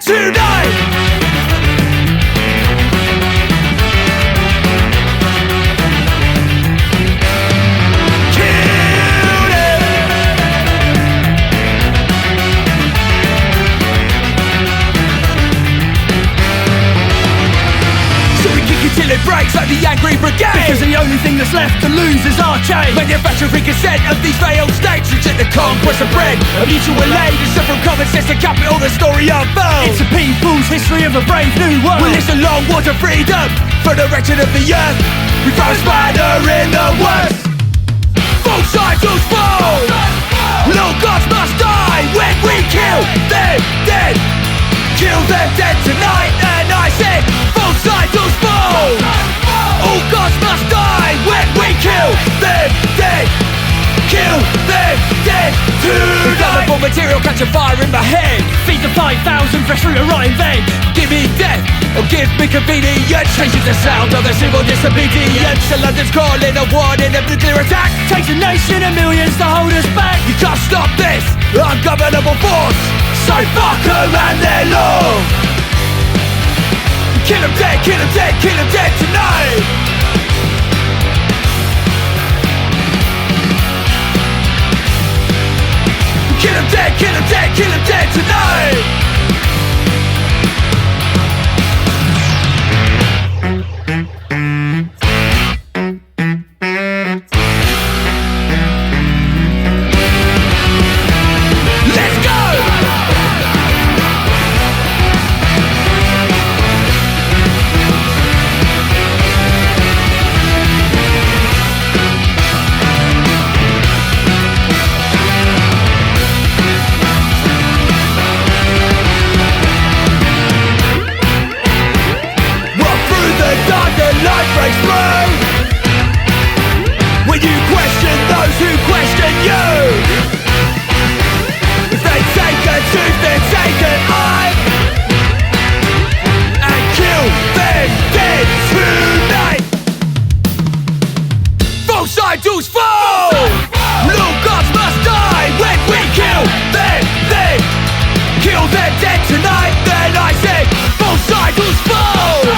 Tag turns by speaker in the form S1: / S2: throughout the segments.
S1: dead tonight. Till it breaks like the angry brigade, because the only thing that's left to lose is our chain. Manufacturing consent of these failed states, reject the conquest of bread, a mutual aid, and from common sense to capital the story unfolds. It's a people's history of a brave new world. Well, it's a long war to freedom for the wretched of the earth. We throw a spider in the worst. Both sides will fall. Little gods must die when we kill them dead. Kill them dead tonight, and I said both sides will fall. All gods must die when we kill them dead. Kill them dead tonight. Flammable material catch a fire in my head. Feed the 5,000 fresh through a Ryon vein. Give me death or give me convenience. Changes the sound of the civil disobedience. So London's calling a warning of nuclear attack. Takes a nation and millions to hold us back. You can't stop this ungovernable force. So fuck them and their law. Kill them dead, kill them dead, kill them dead tonight. Kill them dead, kill them dead, kill them dead tonight. When you question those who question you, if they take a tooth, then take an eye, and kill them dead tonight. Both idols fall. Little gods must die when we kill them dead. Kill them dead tonight, then I said both idols fall.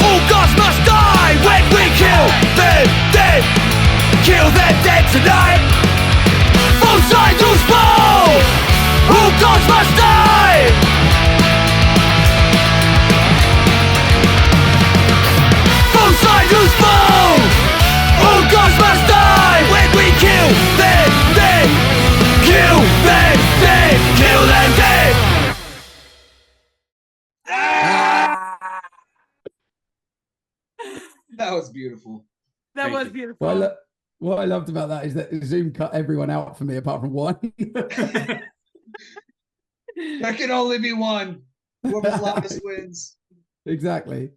S1: All gods must die when we kill them dead. Kill them dead tonight. Both idols fall. All gods must die. Both idols fall. All gods must die when we kill them dead. Kill them dead. Kill them dead.
S2: That was beautiful.
S3: That was beautiful.
S4: What I loved about that is that Zoom cut everyone out for me apart from one.
S2: There can only be one. Whoever's loudest wins.
S4: Exactly.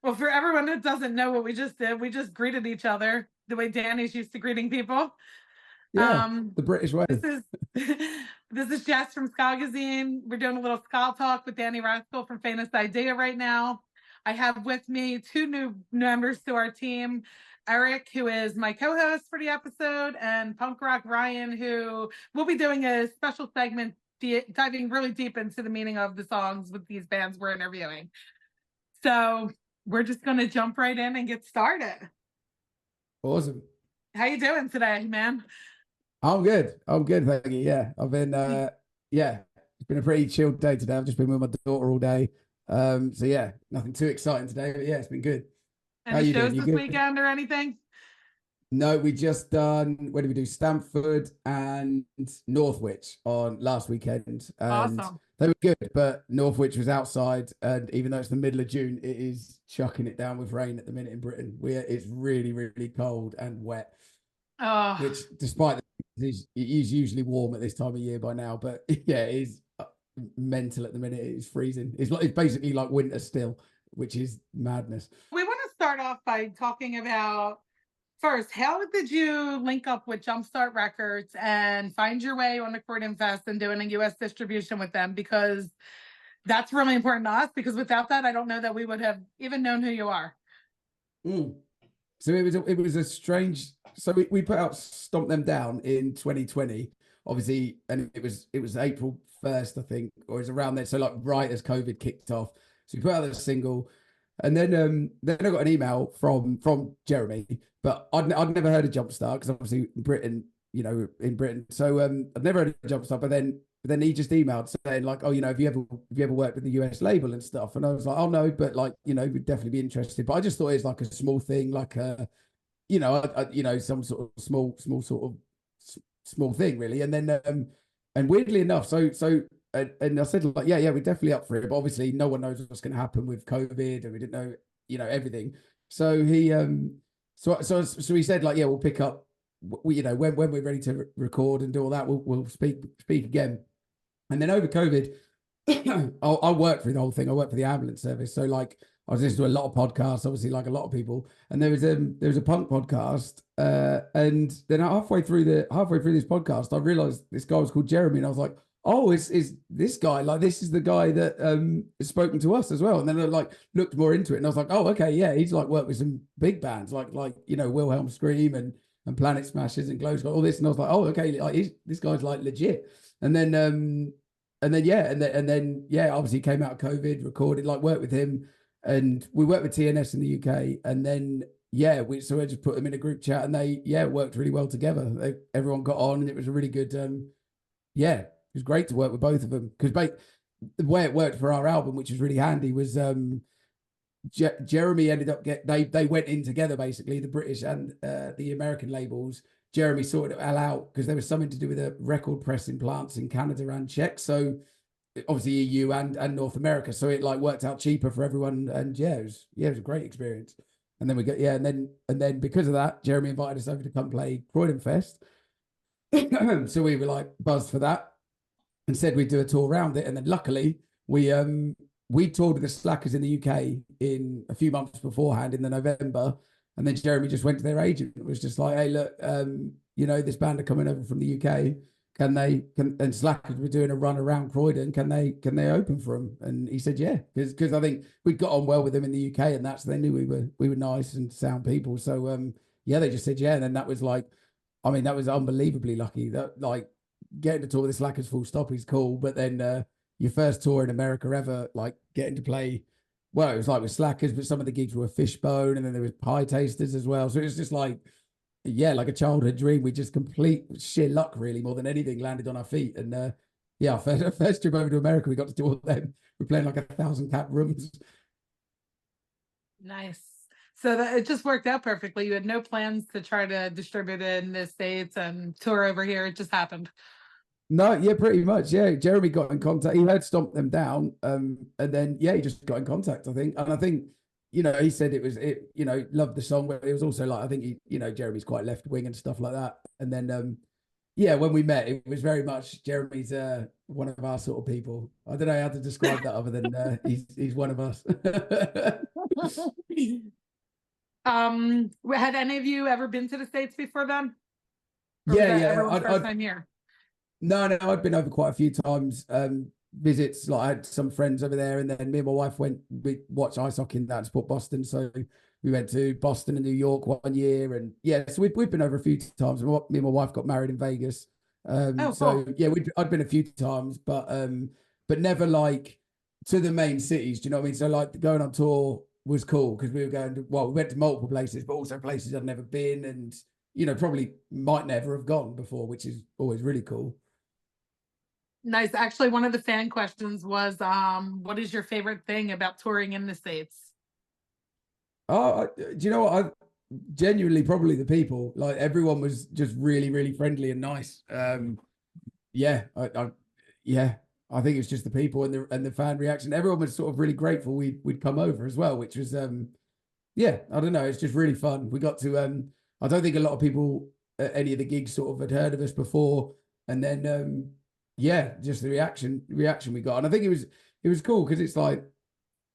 S3: Well, for everyone that doesn't know what we just did, we just greeted each other the way Dani's used to greeting people.
S4: Yeah, the British way.
S3: This is Jess from Skagazine. We're doing a little Ska Talk with Dani Rascal from Faintest right now. I have with me two new members to our team. Eric, who is my co-host for the episode, and Punk Rock Ryon, who will be doing a special segment diving really deep into the meaning of the songs with these bands we're interviewing. So we're just going to jump right in and get started.
S4: Awesome.
S3: How you doing today, man?
S4: I'm good. Thank you. Yeah, I've been, it's been a pretty chilled day today. I've just been with my daughter all day. So yeah, nothing too exciting today, but yeah, it's been good.
S3: Any shows this weekend or anything?
S4: No, we just done, where did we do? Stamford and Northwich on last weekend. And
S3: awesome.
S4: They were good, but Northwich was outside, and even though it's the middle of June, it is chucking it down with rain at the minute in Britain. It's really, really cold and wet.
S3: Oh.
S4: Which, despite it is usually warm at this time of year by now, but yeah, it is mental at the minute. It is freezing. It's basically like winter still, which is madness.
S3: We want to start off by talking about, first, how did you link up with Jumpstart Records and find your way on Accordion Fest and doing a US distribution with them? Because that's really important to us, because without that, I don't know that we would have even known who you are.
S4: So it was a strange, so we put out Stomp Them Down in 2020 obviously, and it was April 1st, I think, or it was around there. So like right as COVID kicked off, so we put out the single, and then I got an email from Jeremy, but I'd never heard of Jumpstart because obviously in Britain, in Britain, so I'd never heard of Jumpstart, but then he just emailed saying like, oh, have you ever worked with the US label and stuff? And I was like, oh no, but like, we'd definitely be interested. But I just thought it's like a small thing, like a, some sort of small sort of small thing really. And then and weirdly enough, and I said like, yeah, we're definitely up for it. But obviously no one knows what's going to happen with COVID, and we didn't know, everything. So he so he said like, yeah, we'll pick up, when we're ready to record and do all that, we'll speak again. And then over COVID, I worked through the whole thing. I worked for the ambulance service. So like I was listening to a lot of podcasts, obviously like a lot of people. And there was a punk podcast. And then halfway through this podcast, I realized this guy was called Jeremy. And I was like, oh, is this guy, like this is the guy that has spoken to us as well. And then I like looked more into it and I was like, oh, okay, yeah, he's like worked with some big bands like Wilhelm Scream and Planet Smashers and Glow Squad, all this. And I was like, oh, okay, like this guy's like legit. And then obviously came out of COVID, recorded, like worked with him, and we worked with TNS in the UK, and then I just put them in a group chat, and they worked really well together. Everyone got on, and it was a really good. It was great to work with both of them because the way it worked for our album, which was really handy, was Jeremy ended up they went in together basically, the British and the American labels. Jeremy sorted it all out because there was something to do with the record pressing plants in Canada and Czech. So obviously EU and North America. So it like worked out cheaper for everyone. And it was a great experience. And then and then because of that, Jeremy invited us over to come play Croydon Fest. So we were like buzzed for that and said we'd do a tour around it. And then luckily we toured with the Slackers in the UK in a few months beforehand in the November. And then Jeremy just went to their agent. It was just like, hey, look, this band are coming over from the UK. And Slackers were doing a run around Croydon. Can they open for them? And he said, yeah, because I think we got on well with them in the UK, and they knew we were nice and sound people. So they just said yeah. And then that was like, I mean, that was unbelievably lucky. That like getting to tour with the Slackers full stop is cool, but then your first tour in America ever, like getting to play. Well, it was like with Slackers, but some of the gigs were Fishbone, and then there was Pie Tasters as well. So it was just like, like a childhood dream. We just complete sheer luck, really, more than anything, landed on our feet. And our first trip over to America, we got to do all them. We're playing like 1,000 cap rooms.
S3: Nice. So it just worked out perfectly. You had no plans to try to distribute it in the States and tour over here. It just happened.
S4: No, yeah, pretty much. Yeah, Jeremy got in contact. He had stomped them down, and then he just got in contact, I think. And I think, he said loved the song, but it was also like, I think Jeremy's quite left wing and stuff like that. And then when we met, it was very much Jeremy's one of our sort of people. I don't know how to describe that other than he's one of us.
S3: Had any of you ever been to the States before then? First time here.
S4: No, I'd been over quite a few times. Visits, like I had some friends over there, and then me and my wife we watched ice hockey in that sport Boston. So we went to Boston and New York one year, and so we've been over a few times. Me and my wife got married in Vegas. Cool. I'd been a few times, but never like to the main cities. Do you know what I mean? So like going on tour was cool because we went to multiple places, but also places I'd never been, and probably might never have gone before, which is always really cool.
S3: Nice. Actually, one of the fan questions was, what is your favorite thing about touring in the States?
S4: Do you know what? I genuinely probably the people. Like everyone was just really, really friendly and nice. I think it's just the people and the fan reaction. Everyone was sort of really grateful we'd come over as well, which was I don't know. It's just really fun. We got to I don't think a lot of people at any of the gigs sort of had heard of us before, and then just the reaction we got. And I think it was cool because it's like,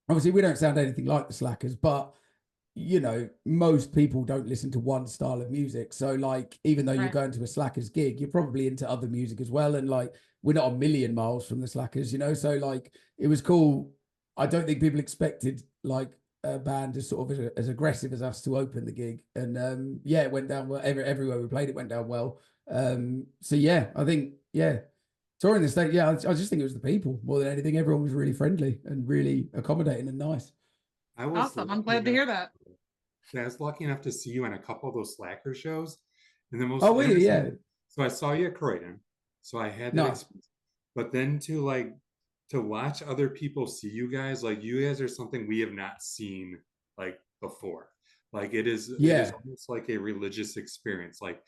S4: obviously we don't sound anything like the Slackers, but most people don't listen to one style of music. So like, even though you're going to a Slackers gig, you're probably into other music as well. And like, we're not a million miles from the Slackers, so like, it was cool. I don't think people expected like band as sort of as aggressive as us to open the gig, and yeah, it went down well. Everywhere we played, it went down well. So yeah, I think touring the state, I just think it was the people more than anything. Everyone was really friendly and really accommodating and nice.
S5: I was
S3: Awesome. I'm glad to hear that.
S5: Yeah, I was lucky enough to see you in a couple of those Slacker shows, and the most
S4: Yeah.
S5: So I saw you at Croydon, so I had that experience. But then to watch other people see you guys, like you guys are something we have not seen like before. Like it is almost like a religious experience. Like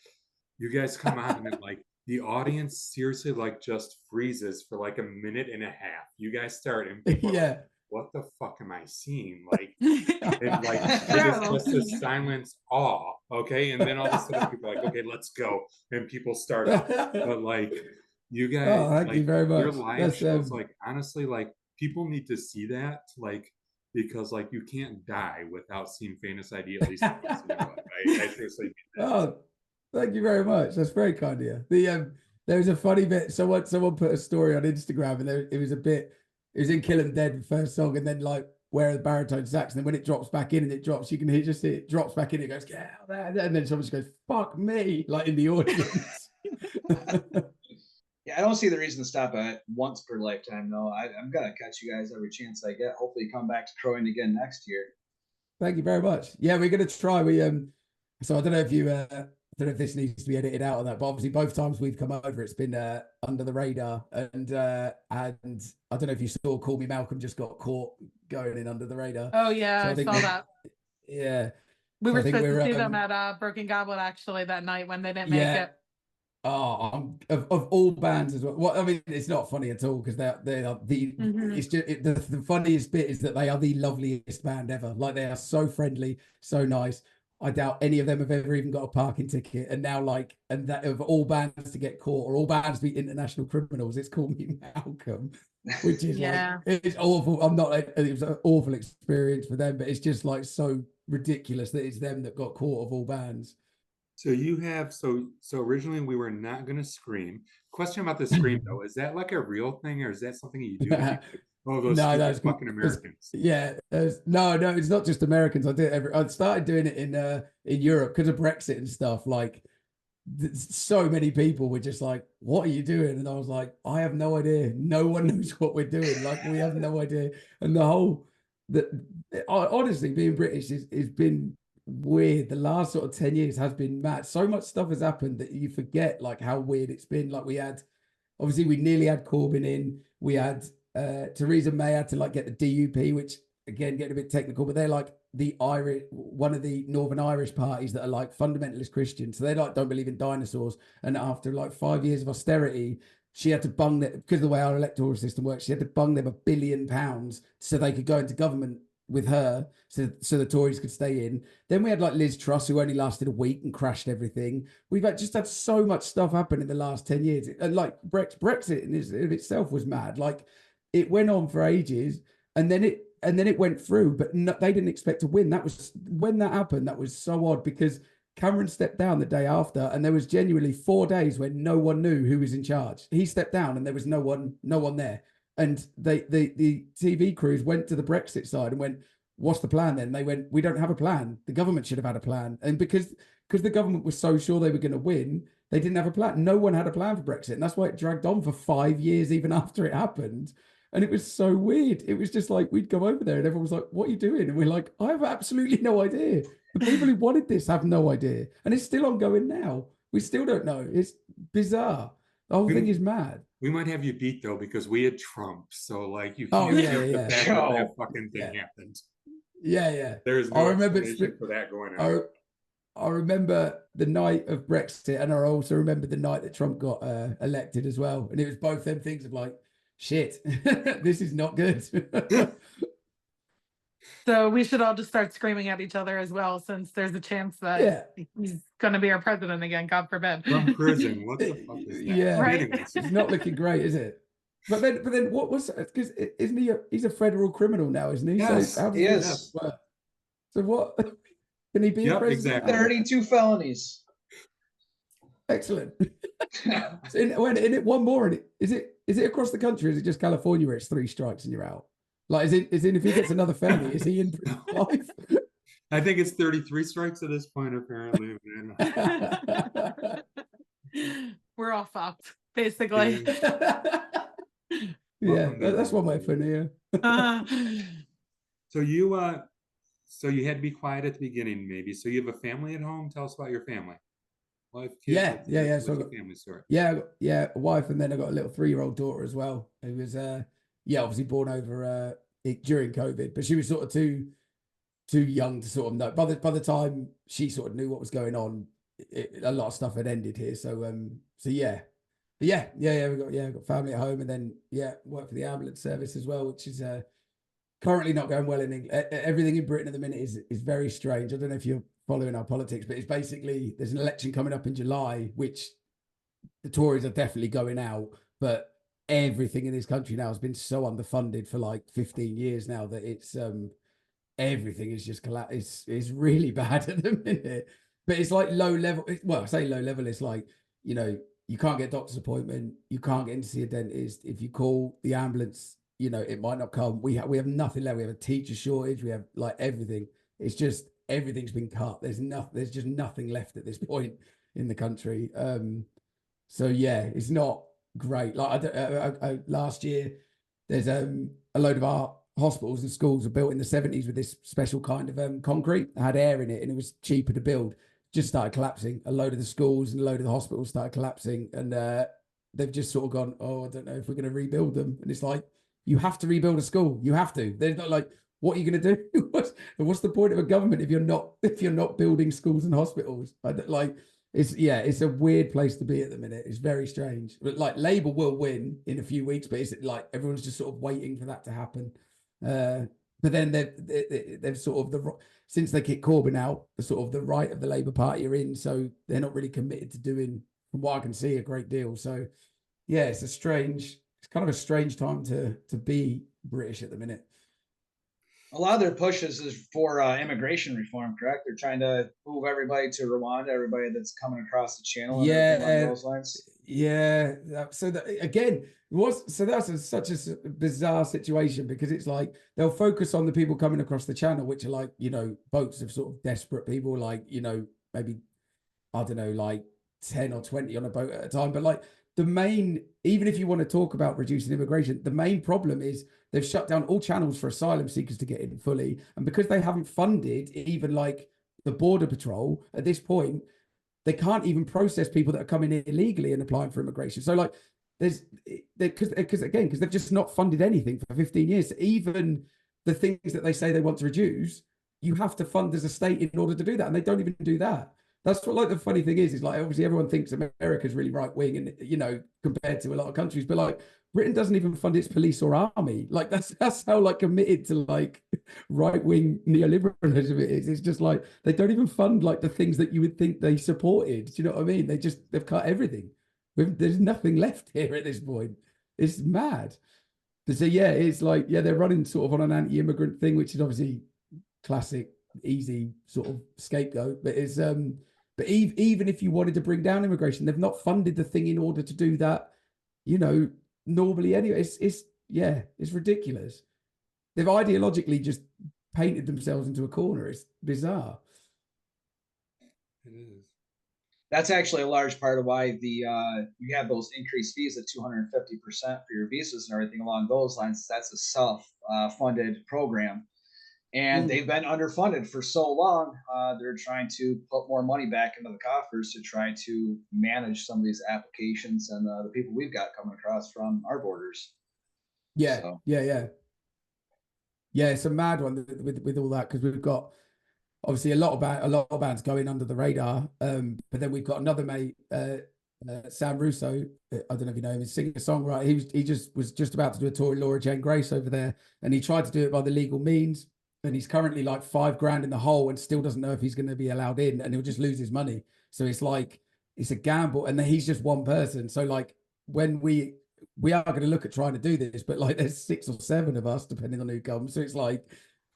S5: you guys come on and like the audience seriously like just freezes for like a minute and a half. You guys start and people are like, what the fuck am I seeing? Like, and like it is just a silence awe, okay? And then all of a sudden people are like, okay, let's go, and people start up. But like you guys,
S4: thank you very much.
S5: Your live shows, like honestly, like people need to see that, like because like you can't die without seeing Faintest ID at least once in your life. I seriously mean that.
S4: Oh, thank you very much. That's very kind of you. There was a funny bit. Someone put a story on Instagram, and it was in Kill 'Em Dead, the first song, and then like where the baritone sax, and then when it drops back in and it drops, you can just see it drops back in. It goes, get out there, and then someone just goes, "Fuck me!" like in the audience.
S2: Yeah, I don't see the reason to stop at once per lifetime, though. I'm gonna catch you guys every chance I get. Hopefully, come back to Croydon again next year.
S4: Thank you very much. Yeah, we're gonna try. So I don't know if you I don't know if this needs to be edited out on that, but obviously both times we've come over, it's been under the radar, and I don't know if you saw Call Me Malcolm just got caught going in under the radar.
S3: Oh yeah,
S4: so
S3: I saw that.
S4: Yeah,
S3: we were supposed to see them at Broken Goblet actually that night when they didn't make it.
S4: Oh, of all bands as well. Well, I mean, it's not funny at all because they are the. It's just the funniest bit is that they are the loveliest band ever. Like they are so friendly, so nice. I doubt any of them have ever even got a parking ticket. And now, and that of all bands to get caught or all bands to be international criminals, it's Call Me Malcolm, which is it's awful. It was an awful experience for them, but it's just like so ridiculous that it's them that got caught of all bands.
S5: So you have so originally we were not going to scream. Question about the scream though, is that like a real thing or is that something you do? Oh, those stupid fucking Americans.
S4: No, it's not just Americans. I started doing it in Europe because of Brexit and stuff. Like, so many people were just like, "What are you doing?" And I was like, "I have no idea. No one knows what we're doing. Like, we have no idea." And honestly, being British has been weird. The last sort of 10 years has been mad. So much stuff has happened that you forget like how weird it's been. Like we nearly had Corbyn in. We had Theresa May had to like get the DUP, which again getting a bit technical, but they're like one of the Northern Irish parties that are like fundamentalist Christians. So they like don't believe in dinosaurs. And after like 5 years of austerity, she had to bung that because of the way our electoral system works. She had to bung them £1 billion so they could go into government with her, so the Tories could stay in. Then we had like Liz Truss, who only lasted a week and crashed everything. We've just had so much stuff happen in the last 10 years. And like Brexit in itself was mad. Like it went on for ages, and then it went through, but they didn't expect to win. That was when that happened. That was so odd because Cameron stepped down the day after, and there was genuinely 4 days when no one knew who was in charge. He stepped down, and there was no one there. And the TV crews went to the Brexit side and went, "What's the plan then?" They went, "We don't have a plan. The government should have had a plan." And because the government was so sure they were going to win, they didn't have a plan. No one had a plan for Brexit. And that's why it dragged on for 5 years, even after it happened. And it was so weird. It was just like, we'd go over there and everyone was like, "What are you doing?" And we're like, "I have absolutely no idea. The people who wanted this have no idea." And it's still ongoing now. We still don't know. It's bizarre. The whole thing is mad.
S5: We might have you beat though because we had Trump, so like you
S4: can't
S5: the fact that fucking thing happened.
S4: Yeah.
S5: There's no explanation for that going on.
S4: I remember the night of Brexit, and I also remember the night that Trump got elected as well. And it was both them things of like, shit, this is not good.
S3: So we should all just start screaming at each other as well, since there's a chance that he's going to be our president again, God forbid.
S5: From prison, what the fuck is that?
S4: Yeah, right. It's not looking great, is it? But then what was, because isn't he? He's a federal criminal now, isn't he?
S2: Yes,
S4: so
S2: he is.
S4: So what? Can he be a president?
S5: Exactly.
S2: 32 felonies.
S4: Excellent. In it one more, and is it across the country? Or is it just California where it's 3 strikes and you're out? Like, is in if he gets another felony, is he in prison for life?
S5: I think it's 33 strikes at this point, apparently.
S3: We're all fucked, basically.
S4: Yeah,
S5: Welcome to
S4: that's one way of putting it. Yeah.
S5: So you had to be quiet at the beginning, maybe. So you have a family at home. Tell us about your family. Wife, kids.
S4: Yeah.
S5: What's
S4: So
S5: your family story?
S4: yeah, a wife, and then I got a little 3-year-old daughter as well, who was obviously born over during COVID, but she was sort of too young to sort of know. By the time she sort of knew what was going on, a lot of stuff had ended here. So yeah. But we got family at home, and then work for the ambulance service as well, which is currently not going well in England. Everything in Britain at the minute is very strange. I don't know if you're following our politics, but it's basically there's an election coming up in July, which the Tories are definitely going out, but everything in this country now has been so underfunded for like 15 years now that it's everything is just it's really bad at the minute. But it's like low level. Well, I say low level. It's like, you can't get a doctor's appointment. You can't get in to see a dentist. If you call the ambulance, it might not come. We have nothing left. We have a teacher shortage. We have like everything. It's just everything's been cut. There's just nothing left at this point in the country. So yeah, it's not great. Like last year, there's a load of our hospitals and schools were built in the 70s with this special kind of concrete that had air in it, and it was cheaper to build. Just started collapsing. A load of the schools and a load of the hospitals started collapsing, and they've just sort of gone, oh, I don't know if we're going to rebuild them. And it's like, you have to rebuild a school. You have to. They're not like, what are you going to do? What's the point of a government if you're not building schools and hospitals? It's a weird place to be at the minute. It's very strange. But like Labour will win in a few weeks, but it's like everyone's just sort of waiting for that to happen. But then they've sort of since they kicked Corbyn out, the sort of the right of the Labour Party are in, so they're not really committed to doing, from what I can see, a great deal. So yeah, it's kind of a strange time to be British at the minute.
S2: A lot of their pushes is for immigration reform, correct? They're trying to move everybody to Rwanda, everybody that's coming across the channel. And along those lines.
S4: Yeah. So that again that's such a bizarre situation, because it's like they'll focus on the people coming across the channel, which are like, boats of sort of desperate people, like, maybe, I don't know, like 10 or 20 on a boat at a time. But like even if you want to talk about reducing immigration, the main problem is they've shut down all channels for asylum seekers to get in fully. And because they haven't funded even like the border patrol at this point, they can't even process people that are coming in illegally and applying for immigration. So like because they've just not funded anything for 15 years. Even the things that they say they want to reduce, you have to fund as a state in order to do that. And they don't even do that. That's what, like, the funny thing is like, obviously everyone thinks America's really right wing and, compared to a lot of countries, but like Britain doesn't even fund its police or army. Like that's how like committed to like right wing neoliberalism it is. It's just like, they don't even fund like the things that you would think they supported. Do you know what I mean? They've cut everything. There's nothing left here at this point. It's mad. So yeah, it's like, they're running sort of on an anti-immigrant thing, which is obviously classic, easy sort of scapegoat. But it's but even if you wanted to bring down immigration, they've not funded the thing in order to do that, normally anyway. It's ridiculous. They've ideologically just painted themselves into a corner. It's bizarre.
S5: It is.
S2: That's actually a large part of why you have those increased fees at 250% for your visas and everything along those lines. That's a self-funded program. And they've been underfunded for so long. They're trying to put more money back into the coffers to try to manage some of these applications and the people we've got coming across from our borders.
S4: Yeah, so. Yeah. It's a mad one with all that, because we've got obviously a lot of bands going under the radar. But then we've got another mate, Sam Russo. I don't know if you know him. He's a singer-songwriter. He was just about to do a tour with Laura Jane Grace over there, and he tried to do it by the legal means. And he's currently like $5,000 in the hole and still doesn't know if he's going to be allowed in, and he'll just lose his money. So it's like, it's a gamble. And then he's just one person. So like, when we are going to look at trying to do this, but like there's 6 or 7 of us, depending on who comes. So it's like,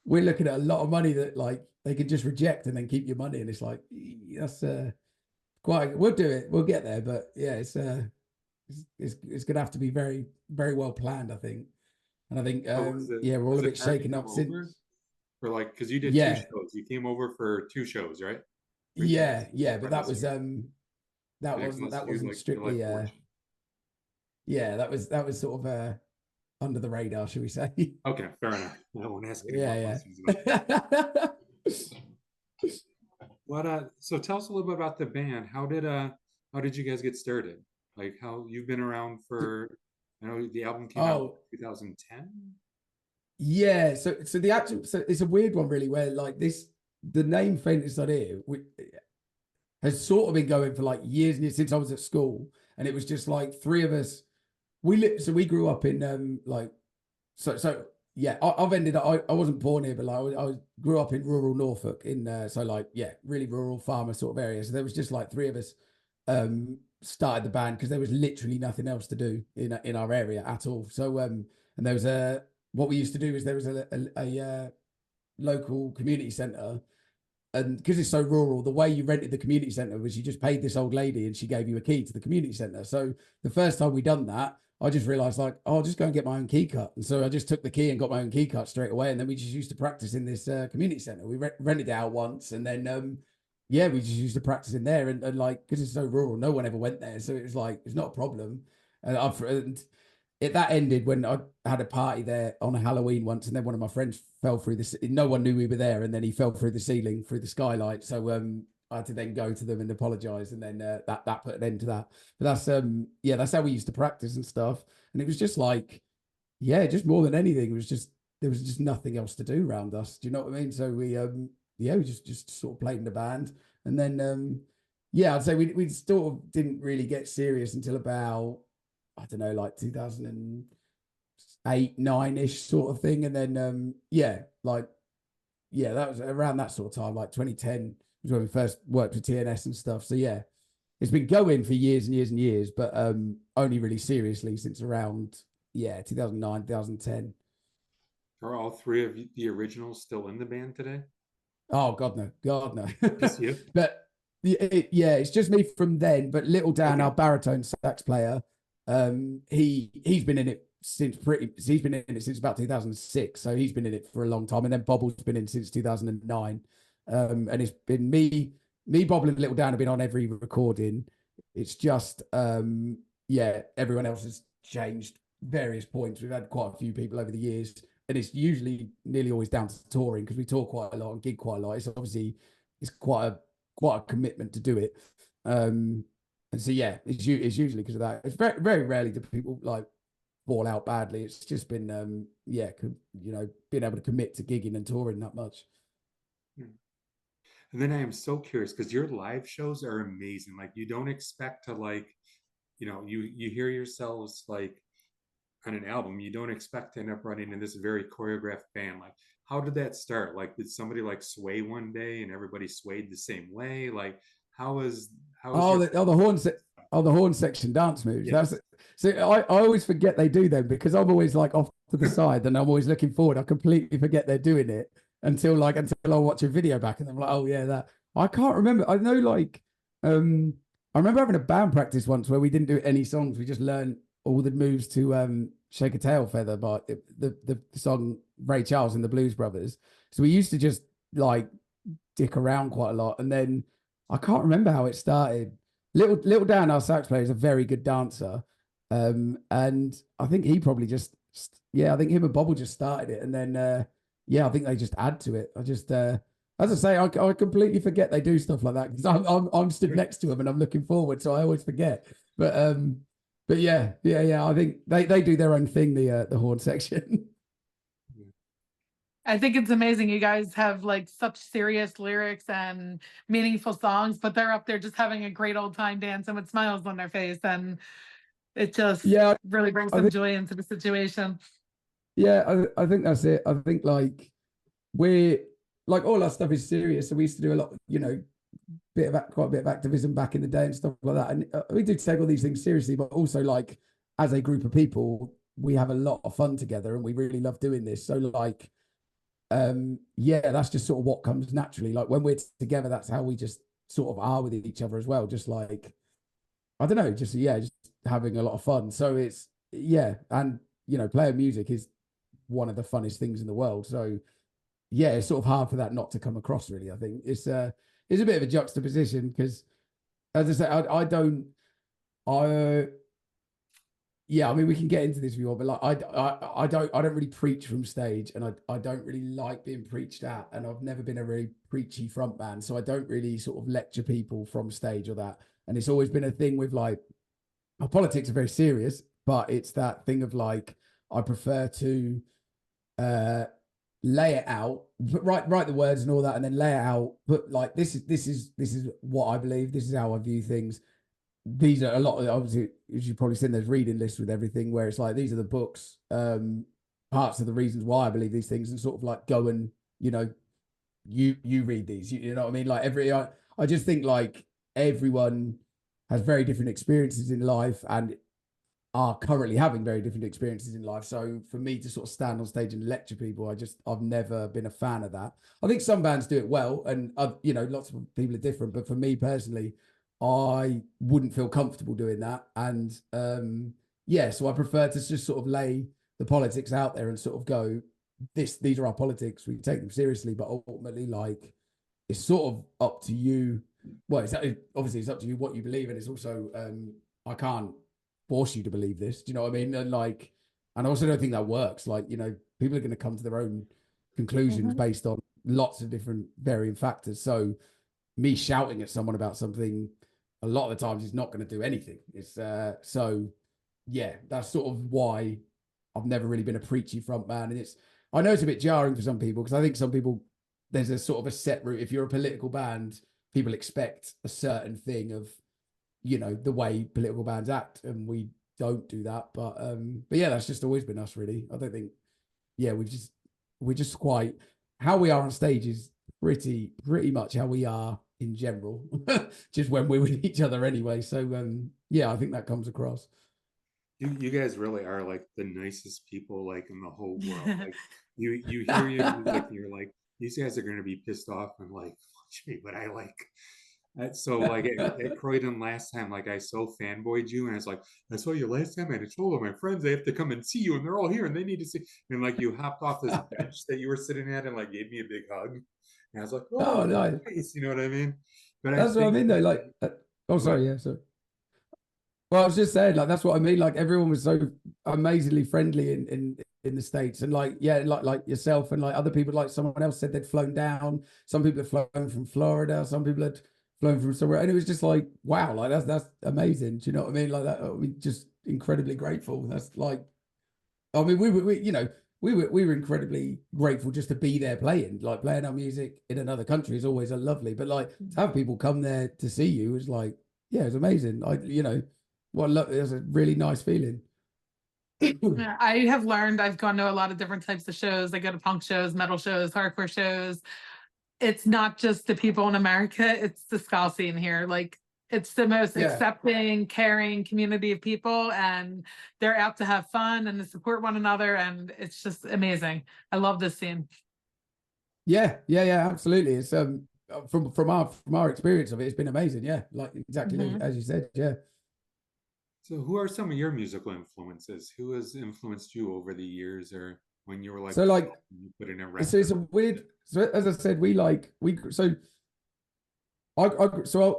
S4: we're looking at a lot of money that like they can just reject and then keep your money. And it's like, that's we'll do it. We'll get there. But yeah, it's going to have to be very, very well planned, I think. And I think,
S5: was it,
S4: yeah, we're all
S5: was
S4: a bit
S5: it hard to
S4: shaken
S5: come
S4: up
S5: over?
S4: since.
S5: Or like, because you did two
S4: Yeah,
S5: shows. You came over for two shows, right? Three shows.
S4: yeah, but
S5: Right,
S4: that
S5: that's
S4: was
S5: right.
S4: that
S5: It
S4: wasn't
S5: must
S4: that
S5: be
S4: wasn't
S5: like your
S4: strictly
S5: life fortune.
S4: yeah, that was sort of under the radar, should we say?
S5: Okay, fair enough. I won't ask any more
S4: Yeah,
S5: questions about that.
S4: yeah.
S5: What so tell us a little bit about the band. How did you guys get started? Like how you've been around for, I know the album came out
S4: Oh,
S5: in 2010.
S4: yeah. So the actual, so it's a weird one really, where like the name Faintest idea has sort of been going for like years and years since I was at school, and it was just like three of us. So we grew up in like so yeah. I've ended up. I wasn't born here, but like I grew up in rural Norfolk so like yeah, really rural farmer sort of area. So there was just like three of us started the band because there was literally nothing else to do in our area at all. So and there was what we used to do is there was a local community centre, and because it's so rural, the way you rented the community centre was you just paid this old lady and she gave you a key to the community centre. So the first time we done that, I just realised like, oh, I'll just go and get my own key cut. And so I just took the key and got my own key cut straight away. And then we just used to practice in this community centre. We rented it out once, and then yeah, we just used to practice in there. And like, because it's so rural, no one ever went there, so it was like it's not a problem. And that ended when I had a party there on a Halloween once, and then one of my friends fell through this. No one knew we were there, and then he fell through the ceiling, through the skylight. So I had to then go to them and apologise, and then that put an end to that. But that's yeah, that's how we used to practice and stuff. And it was just like, yeah, just more than anything, it was just there was just nothing else to do around us. Do you know what I mean? So we yeah, we just sort of played in the band, and then yeah, I'd say we sort of didn't really get serious until about, I don't know, like 2008, 9-ish sort of thing. And then, yeah, like, yeah, that was around that sort of time, like 2010 was when we first worked with TNS and stuff. So yeah, it's been going for years and years and years, but only really seriously since around, yeah, 2009, 2010.
S5: Are all three of the originals still in the band today?
S4: Oh, God, no. God, no.
S5: Just you?
S4: But yeah, it's just me from then. But Little Dan,
S5: Okay.
S4: our baritone sax player, he's been in it he's been in it since about 2006. So he's been in it for a long time. And then Bobble's been in since 2009. And it's been me, Bobble and Little Dan have been on every recording. It's just, yeah, everyone else has changed various points. We've had quite a few people over the years, and it's usually nearly always down to touring because we tour quite a lot and gig quite a lot. It's obviously it's quite a commitment to do it. And so yeah, it's usually because of that. It's very very rarely do people like fall out badly. It's just been yeah, you know, being able to commit to gigging and touring that much.
S5: And then I am so curious because your live shows are amazing. Like you don't expect to like, you know, you hear yourselves like on an album, you don't expect to end up running in this very choreographed band. Like, how did that start? Like, did somebody like sway one day and everybody swayed the same way? Like, how is your
S4: The horn section dance moves.
S5: yes.
S4: That's so I always forget they do them because I'm always like off to the side and I'm always looking forward. I completely forget they're doing it until I watch a video back and I'm like, oh yeah, that I can't remember. I know like I remember having a band practice once where we didn't do any songs. We just learned all the moves to Shake a Tail Feather by the song Ray Charles and the Blues Brothers. So we used to just like dick around quite a lot. And then I can't remember how it started. Little Dan, our sax player, is a very good dancer. And I think he probably just, yeah, I think him and Bobble just started it. And then, yeah, I think they just add to it. I just, as I say, I completely forget they do stuff like that because I'm stood next to him and I'm looking forward. So I always forget. But yeah. I think they do their own thing, the horn section.
S3: I think it's amazing. You guys have like such serious lyrics and meaningful songs, but they're up there just having a great old time dancing with smiles on their face. And it just really brings some joy into the situation.
S4: Yeah, I think that's it. I think like we're like all our stuff is serious. So we used to do a lot, you know, quite a bit of activism back in the day and stuff like that. And we do take all these things seriously, but also like as a group of people, we have a lot of fun together and we really love doing this. So like, yeah, that's just sort of what comes naturally. Like when we're together, that's how we just sort of are with each other as well. Just like, I don't know, just having a lot of fun. So it's, yeah. And, you know, playing music is one of the funnest things in the world. So yeah, it's sort of hard for that not to come across, really. I think it's a bit of a juxtaposition because, as I say, yeah, I mean, we can get into this if you want, but like I don't really preach from stage, and I don't really like being preached at, and I've never been a really preachy front man, so I don't really sort of lecture people from stage or that. And it's always been a thing with like, our politics are very serious, but it's that thing of like, I prefer to lay it out, write the words and all that, and then lay it out. But like, this is what I believe. This is how I view things. These are a lot of, obviously, as you've probably seen, there's reading lists with everything where it's like, these are the books, parts of the reasons why I believe these things, and sort of like go and, you know, you read these, you know what I mean? Like I just think like everyone has very different experiences in life and are currently having very different experiences in life. So for me to sort of stand on stage and lecture people, I've never been a fan of that. I think some bands do it well, and you know, lots of people are different, but for me personally, I wouldn't feel comfortable doing that. And yeah, so I prefer to just sort of lay the politics out there and sort of go, these are our politics, we take them seriously, but ultimately, like, it's sort of up to you. Well, obviously it's up to you what you believe, and it's also I can't force you to believe this. Do you know what I mean? And like, and I also don't think that works. Like, you know, people are going to come to their own conclusions based on lots of different varying factors. So me shouting at someone about something a lot of the times is not going to do anything. It's so yeah, that's sort of why I've never really been a preachy front man. And I know it's a bit jarring for some people, because I think some people, there's a sort of a set route. If you're a political band, people expect a certain thing of, you know, the way political bands act, and we don't do that. But yeah, that's just always been us, really. I don't think, yeah, we're just quite, how we are on stage is pretty much how we are in general, just when we're with each other anyway. So yeah, I think that comes across.
S5: You guys really are like the nicest people like in the whole world. Like you hear your music and you're like, these guys are gonna be pissed off, and like, gee, but I like. So like at Croydon last time, like I so fanboyed you, and I was like, I saw you last time, and I told all my friends they have to come and see you, and they're all here, and they need to see. And like you hopped off this bench that you were sitting at, and like gave me a big hug, and I was like, oh
S4: no,
S5: nice, you know what I mean? But
S4: that's what I mean though. Like, oh sorry, yeah, sorry. Well, I was just saying, like, that's what I mean. Like, everyone was so amazingly friendly in the States, and like, yeah, like yourself and like other people. Like, someone else said they'd flown down. Some people had flown from Florida. Some people had flown from somewhere, and it was just like, wow, like that's amazing. Do you know what I mean? Like that, we just incredibly grateful. That's like, I mean, we you know, we were incredibly grateful just to be there playing our music in another country is always a lovely. But like, to have people come there to see you is like, yeah, it's amazing. You know. Well, look, it was a really nice feeling.
S3: I have learned, I've gone to a lot of different types of shows. I go to punk shows, metal shows, hardcore shows. It's not just the people in America, it's the ska scene here. Like, it's the most accepting, caring community of people, and they're out to have fun and to support one another, and it's just amazing. I love this scene.
S4: Yeah, absolutely. It's from our experience of it, it's been amazing. Yeah, like exactly as you said. Yeah.
S5: So who are some of your musical influences? Who has influenced you over the years, or when you were like,
S4: so like,
S5: you put in a
S4: record? So it's a weird, so as I said, so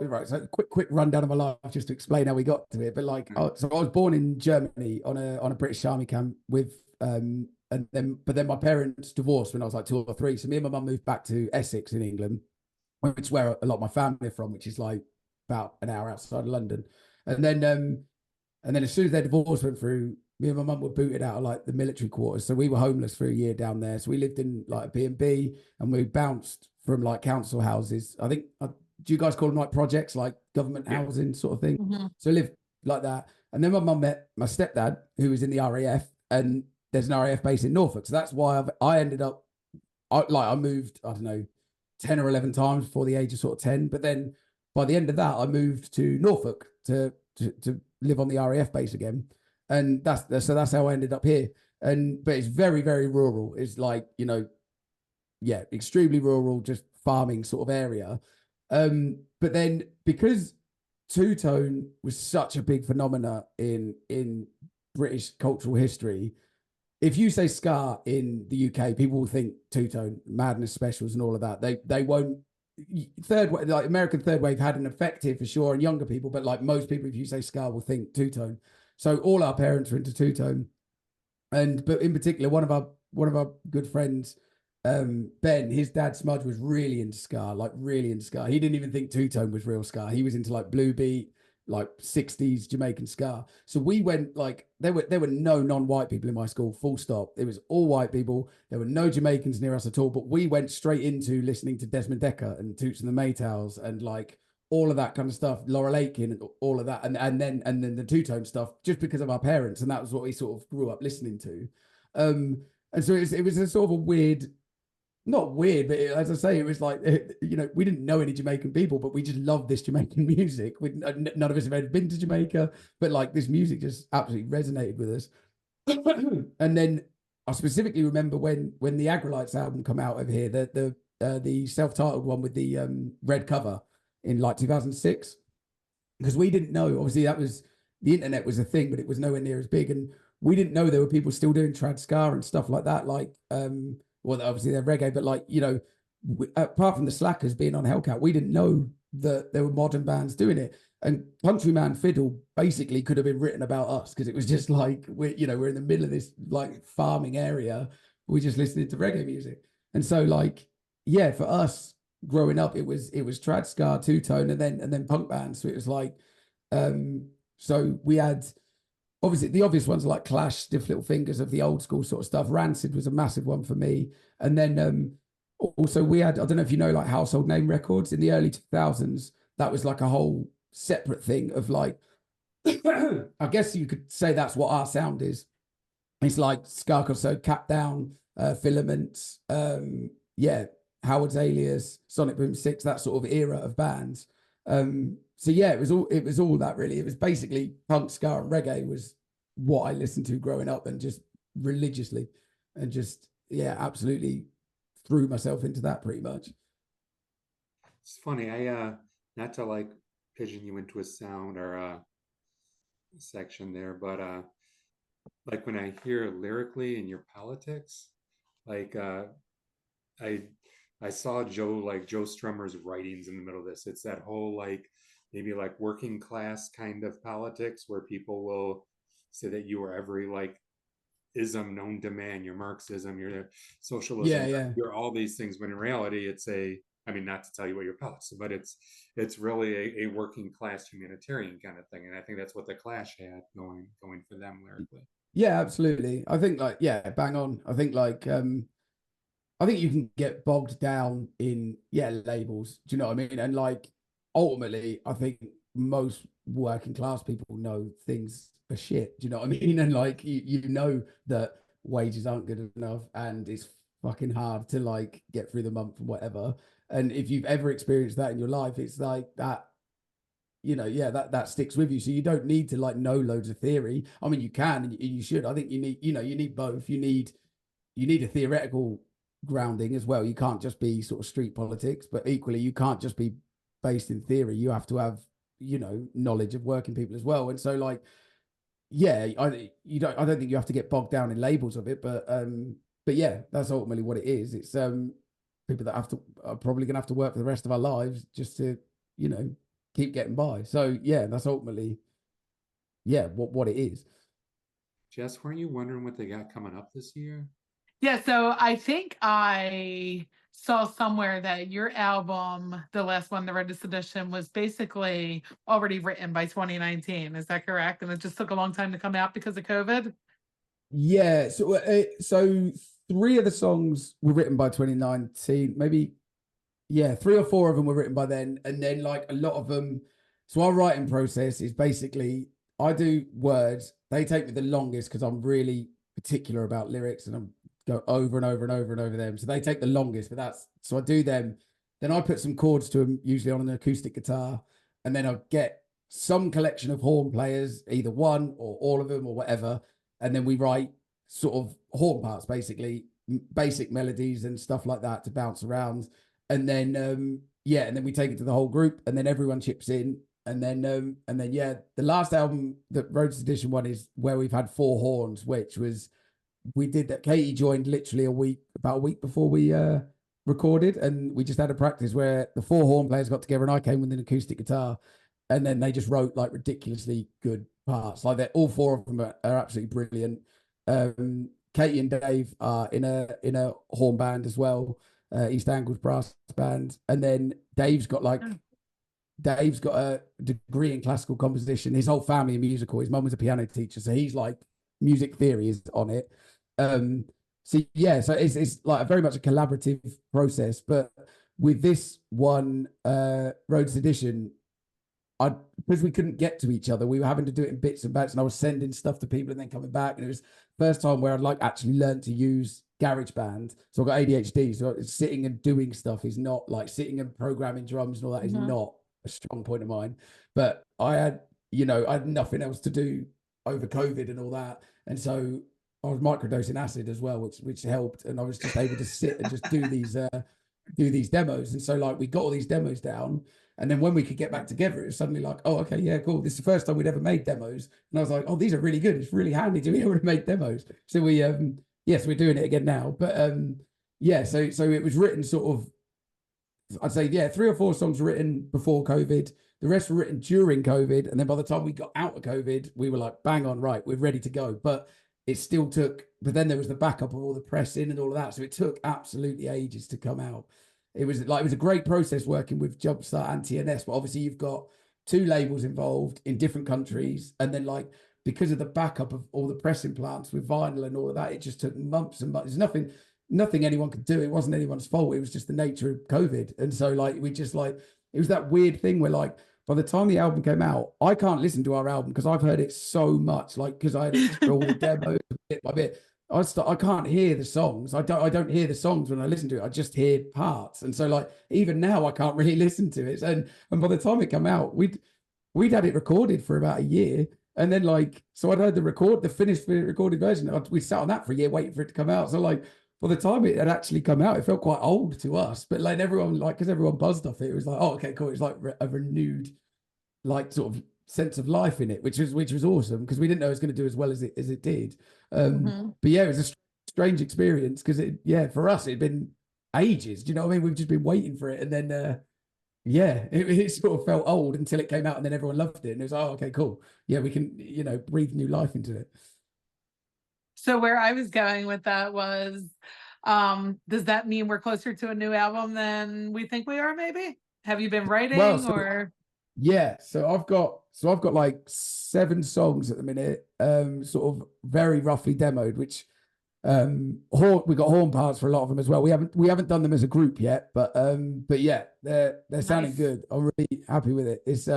S4: right, so quick rundown of my life just to explain how we got to it. But like, so I was born in Germany on a British army camp with but then my parents divorced when I was like 2 or 3. So me and my mum moved back to Essex in England, which is where a lot of my family are from, which is like about an hour outside of London. And then as soon as their divorce went through, me and my mum were booted out of like the military quarters. So we were homeless for a year down there. So we lived in like a B&B, and we bounced from like council houses. I think, do you guys call them like projects, like government housing sort of thing? So lived like that. And then my mum met my stepdad, who was in the RAF, and there's an RAF base in Norfolk. So that's why I ended up, I moved, I don't know, 10 or 11 times before the age of sort of 10. But then by the end of that, I moved to Norfolk to live on the RAF base again, and that's how I ended up here. But it's very, very rural. It's like, you know, yeah, extremely rural, just farming sort of area. But then because two-tone was such a big phenomena in British cultural history, if you say ska in the UK, people will think two-tone, Madness specials and all of that. They won't. Third wave, like American third wave had an effect here for sure, and younger people, but like most people, if you say ska, will think two-tone. So all our parents are into two-tone, but in particular, one of our good friends, Ben, his dad Smudge was really into ska, like really into ska. He didn't even think two-tone was real ska. He was into like blue beat, like 60s Jamaican ska. So we went like there were no non-white people in my school, full stop. It was all white people. There were no Jamaicans near us at all, but we went straight into listening to Desmond Dekker and Toots and the Maytals and like all of that kind of stuff, Laurel Aitken and all of that, and then the two-tone stuff, just because of our parents, and that was what we sort of grew up listening to. And so it was a sort of a weird, not weird, but as I say, it was like, you know, we didn't know any Jamaican people, but we just loved this Jamaican music. None of us have ever been to Jamaica, but like this music just absolutely resonated with us. And then I specifically remember when the Agrolites album come out over here, the self-titled one with the red cover in like 2006, because we didn't know. Obviously, the internet was a thing, but it was nowhere near as big, and we didn't know there were people still doing trad ska and stuff like that. Like, well, obviously they're reggae, but like, you know, apart from the Slackers being on Hellcat, we didn't know that there were modern bands doing it. And Countryman Fiddle basically could have been written about us, because it was just like, we're in the middle of this like farming area. We just listening to reggae music. And so like, yeah, for us growing up, it was trad ska, two-tone, and then punk bands. So it was like, so we had, obviously the obvious ones like Clash, Stiff Little Fingers, of the old school sort of stuff. Rancid was a massive one for me. And then also we had, I don't know if you know, like Household Name Records in the early 2000s. That was like a whole separate thing of like, I guess you could say that's what our sound is. It's like Ska, so Cap Down, Filaments, yeah, Howard's Alias, Sonic Boom 6, that sort of era of bands. So yeah, it was all that really. It was basically punk, ska, and reggae was what I listened to growing up, and just religiously, and just, yeah, absolutely threw myself into that pretty much.
S5: It's funny. I not to like pigeon you into a sound or a section there, but like when I hear lyrically in your politics, like I saw Joe Strummer's writings in the middle of this. It's that whole like maybe like working class kind of politics, where people will say that you are every like ism known to man, your Marxism, your socialism, you're all these things, when in reality it's I mean, not to tell you what your politics, but it's really a working class humanitarian kind of thing. And I think that's what the Clash had going for them lyrically.
S4: Yeah, absolutely. I think like, yeah, bang on. I think like I think you can get bogged down in labels. Do you know what I mean? And like ultimately, I think most working class people know things are shit. Do you know what I mean? And like you know that wages aren't good enough, and it's fucking hard to like get through the month and whatever. And if you've ever experienced that in your life, it's like that, you know, that sticks with you. So you don't need to like know loads of theory. I mean, you can and you should. I think you need both. You need a theoretical grounding as well. You can't just be sort of street politics, but equally you can't just be based in theory. You have to have, you know, knowledge of working people as well. And so like, yeah, I don't think you have to get bogged down in labels of it, but yeah, that's ultimately what it is. It's people that are probably gonna have to work for the rest of our lives just to, you know, keep getting by. So yeah, that's ultimately, yeah, what it is.
S5: Jess, weren't you wondering what they got coming up this year?
S3: Yeah, so I think I saw somewhere that your album, the last one, the Redist Edition, was basically already written by 2019. Is that correct? And it just took a long time to come out because of COVID?
S4: Yeah, so 3 of the songs were written by 2019, maybe, yeah, 3 or 4 of them were written by then, and then like a lot of them. So our writing process is basically, I do words. They take me the longest because I'm really particular about lyrics, and I'm go over and over and over and over them. So they take the longest, but so I do them. Then I put some chords to them, usually on an acoustic guitar, and then I get some collection of horn players, either one or all of them or whatever, and then we write sort of horn parts, basically basic melodies and stuff like that to bounce around. And then and then we take it to the whole group, and then everyone chips in. And then the last album, the Rhodes Edition one, is where we've had 4 horns, which was we did that. Katie joined literally about a week before we recorded, and we just had a practice where the 4 horn players got together and I came with an acoustic guitar, and then they just wrote like ridiculously good parts. Like they're all 4 of them are absolutely brilliant. Katie and Dave are in a horn band as well, East Angles brass band, and then Dave's got a degree in classical composition. His whole family are musical. His mum was a piano teacher, so he's like music theory is on it. So yeah, so it's like very much a collaborative process. But with this one, Rhodes edition, because we couldn't get to each other, we were having to do it in bits and bats, and I was sending stuff to people and then coming back. And it was the first time where I'd like actually learned to use GarageBand. So I've got ADHD, so sitting and doing stuff is not like sitting and programming drums and all that is not a strong point of mine. But I had nothing else to do over COVID and all that, and so I was microdosing acid as well, which helped, and I was just able to sit and just do these demos. And so like we got all these demos down, and then when we could get back together, it was suddenly like, oh, okay, yeah, cool. This is the first time we'd ever made demos, and I was like, oh, these are really good. It's really handy to be able to make demos. So we yes, we're doing it again now. But yeah, so it was written sort of, I'd say, yeah, 3 or 4 songs were written before COVID. The rest were written during COVID. And then by the time we got out of COVID, we were like, bang on, right, we're ready to go. But it still took, but then there was the backup of all the pressing and all of that. So it took absolutely ages to come out. It was a great process working with Jumpstart and TNS, but obviously you've got 2 labels involved in different countries. And then like, because of the backup of all the pressing plants with vinyl and all of that, it just took months and months. There's nothing anyone could do. It wasn't anyone's fault. It was just the nature of COVID. And so like, we just like, it was that weird thing where like, by the time the album came out, I can't listen to our album because I've heard it so much, like, because I had it through all the demos bit by bit. I can't hear the songs. I don't hear the songs when I listen to it. I just hear parts. And so like, even now I can't really listen to it. And by the time it came out, we'd had it recorded for about a year. And then like, so I'd heard the finished recorded version. We sat on that for a year waiting for it to come out. So like, by the time it had actually come out, it felt quite old to us. But like everyone, like, because everyone buzzed off it, it was like, oh, okay, cool. It's like a renewed, like, sort of sense of life in it, which was awesome, because we didn't know it was going to do as well as it did. But yeah, it was a strange experience because for us it'd been ages. Do you know what I mean? We've just been waiting for it, and then it sort of felt old until it came out, and then everyone loved it, and it was, oh, okay, cool. Yeah, we can breathe new life into it.
S3: So where I was going with that was, does that mean we're closer to a new album than we think we are? Maybe. Have you been writing or?
S4: Yeah, so I've got like 7 songs at the minute, sort of very roughly demoed, which we got horn parts for a lot of them as well. We haven't done them as a group yet, but yeah, they're sounding good. I'm really happy with it. It's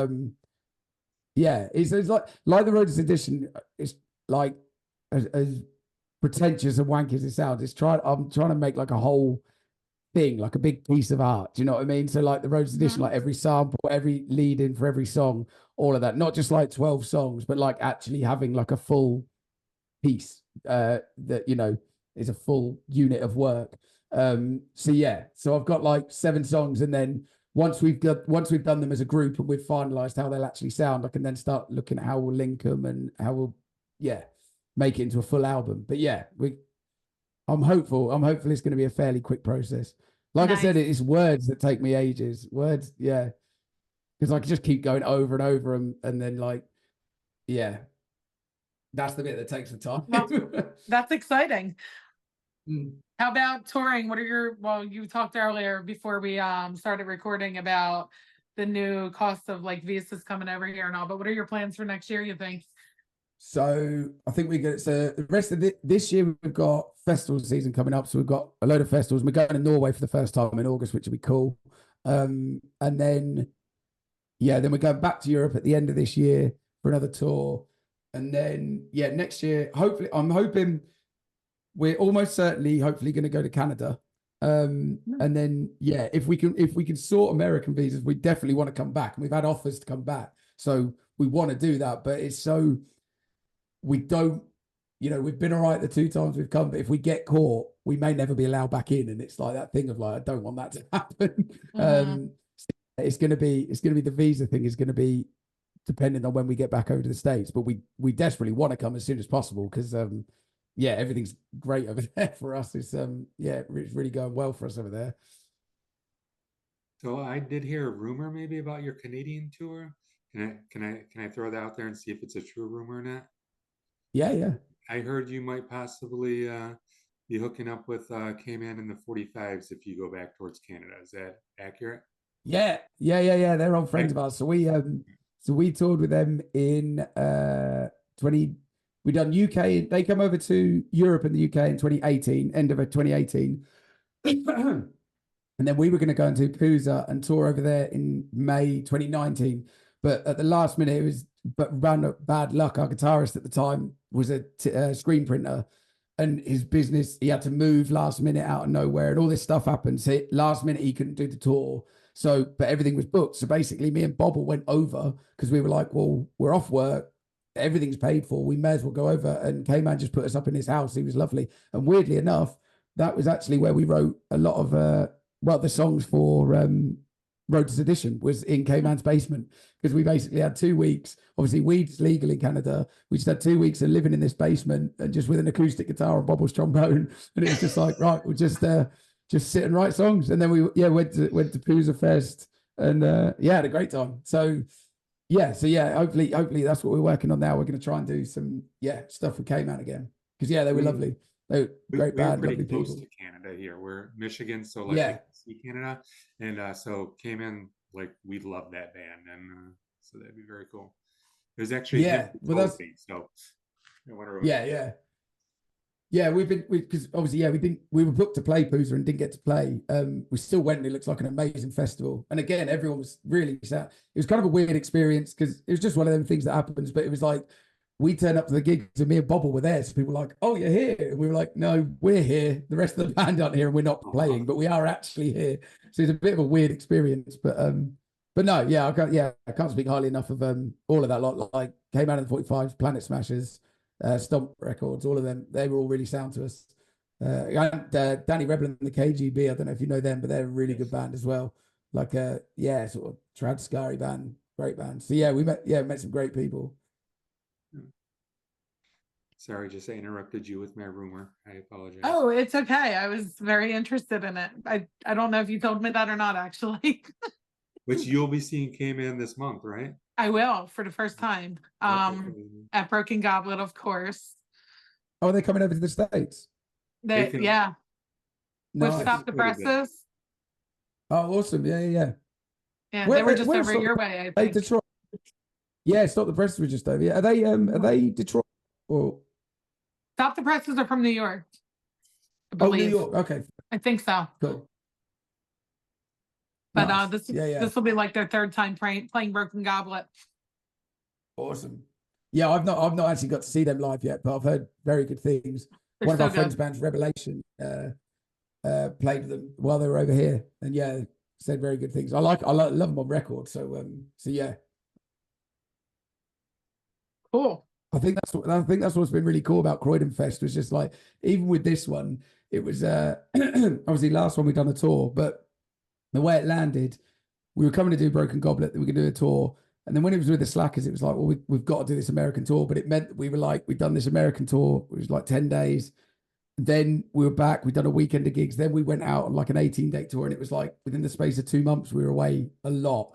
S4: it's like the Rhodes edition. It's like as pretentious and wanky as it sounds. I'm trying to make like a whole thing, like a big piece of art. Do you know what I mean? So like the Rhodes edition, like every sample, every lead in for every song, all of that, not just like 12 songs, but like actually having like a full piece that is a full unit of work. So I've got like 7 songs, and then once we've done them as a group and we've finalized how they'll actually sound, I can then start looking at how we'll link them and how we'll make it into a full album. But yeah, I'm hopeful it's going to be a fairly quick process. Like I said, it's words that take me ages. Words, yeah. Because I can just keep going over and over them, and then like, yeah. That's the bit that takes the time.
S3: Well, that's exciting. How about touring? You talked earlier before we started recording about the new cost of like visas coming over here and all, but what are your plans for next year, you think?
S4: So I think the rest of this year we've got festival season coming up. So we've got a load of festivals. We're going to Norway for the first time in August, which will be cool. And then we're going back to Europe at the end of this year for another tour. And then, next year, hopefully, I'm hoping we're almost certainly, hopefully going to go to Canada. And then, if we can sort American visas, we definitely want to come back. And we've had offers to come back. So we want to do that, but it's so, we don't, we've been all right the 2 times we've come, but if we get caught, we may never be allowed back in. And it's like that thing of like, I don't want that to happen. It's going to be the visa thing is going to be depending on when we get back over to the States, but we desperately want to come as soon as possible because yeah, everything's great over there for us. It's yeah, it's really going well for us over there.
S5: So I did hear a rumor maybe about your Canadian tour. Can I throw that out there and see if it's a true rumor or not?
S4: Yeah, yeah.
S5: I heard you might possibly be hooking up with K-Man in the 45s if you go back towards Canada. Is that accurate?
S4: Yeah. They're old friends
S5: Right.
S4: of ours. So we toured with them in 20. We done UK. They come over to Europe and the UK in 2018, end of 2018. And then we were going to go into Pooza and tour over there in May 2019. But at the last minute, it was random bad luck. Our guitarist at the time was a screen printer, and his business, he had to move last minute out of nowhere, and all this stuff happened. So last minute, he couldn't do the tour. So, but everything was booked. So basically, me and Bobble went over because we were like, well, we're off work. Everything's paid for. We may as well go over. And K-Man just put us up in his house. He was lovely. And weirdly enough, that was actually where we wrote a lot of the songs for Road to Sedition was in K-Man's basement, because we basically had 2 weeks. Obviously, weed's legal in Canada. We just had 2 weeks of living in this basement and just with an acoustic guitar and Bobble's trombone. And it was just like, right, we'll just sit and write songs. And then we went to Pooza Fest and had a great time. So hopefully that's what we're working on now. We're going to try and do some stuff with K-Man again, because they were lovely. They were great band,
S5: pretty
S4: lovely
S5: close
S4: people.
S5: to Canada here. We're Michigan, so like we can see Canada, and so K-Man, like we love that band, and so that'd be very cool. It was actually so I wonder.
S4: Because obviously we were booked to play Pooza and didn't get to play. We still went, and it looks like an amazing festival. And again, everyone was really sad. It was kind of a weird experience because it was just one of them things that happens. But it was like, we turned up to the gigs and me and Bobble were there. So people were like, oh, you're here. And we were like, no, we're here. The rest of the band aren't here and we're not playing, but we are actually here. So it's a bit of a weird experience. But no, I can't speak highly enough of all of that lot. Like K-Man and the 45s, Planet Smashers, Stomp Records, all of them. They were all really sound to us. And Dani Rebel and the KGB, I don't know if you know them, but they're a really good band as well. Like sort of trad scary band, great band. So we met some great people.
S5: Sorry, just I interrupted you with my rumor. I apologize.
S3: Oh, it's okay. I was very interested in it. I don't know if you told me that or not, actually.
S5: Which you'll be seeing K-Man this month, right?
S3: I will, for the first time. At Broken Goblet, of course.
S4: Oh, are they coming over to the States?
S3: Yeah. With Stop the Presses.
S4: Oh, awesome. Yeah.
S3: Yeah, they were just over your way, I think.
S4: Detroit. Yeah, Stop the Presses were just over. Yeah. Are they Detroit or?
S3: Stop the Presses are from New York, I believe.
S4: New York. Okay.
S3: I think so.
S4: Cool.
S3: But
S4: Nice.
S3: this will be like their third time playing Broken Goblet.
S4: Awesome. Yeah, I've not actually got to see them live yet, but I've heard very good things. One of our friends' bands, Revelation, played them while they were over here, and said very good things. I love them on record. So yeah.
S3: Cool.
S4: I think that's what's been really cool about Croydon Fest, was just like, even with this one, it was obviously last one we'd done a tour, but the way it landed, we were coming to do Broken Goblet, we were going to do a tour, and then when it was with the Slackers, it was like, well, we've got to do this American tour, but it meant that we were like, we'd done this American tour, it was like 10 days, then we were back, we'd done a weekend of gigs, then we went out on like an 18-day tour, and it was like within the space of 2 months we were away a lot.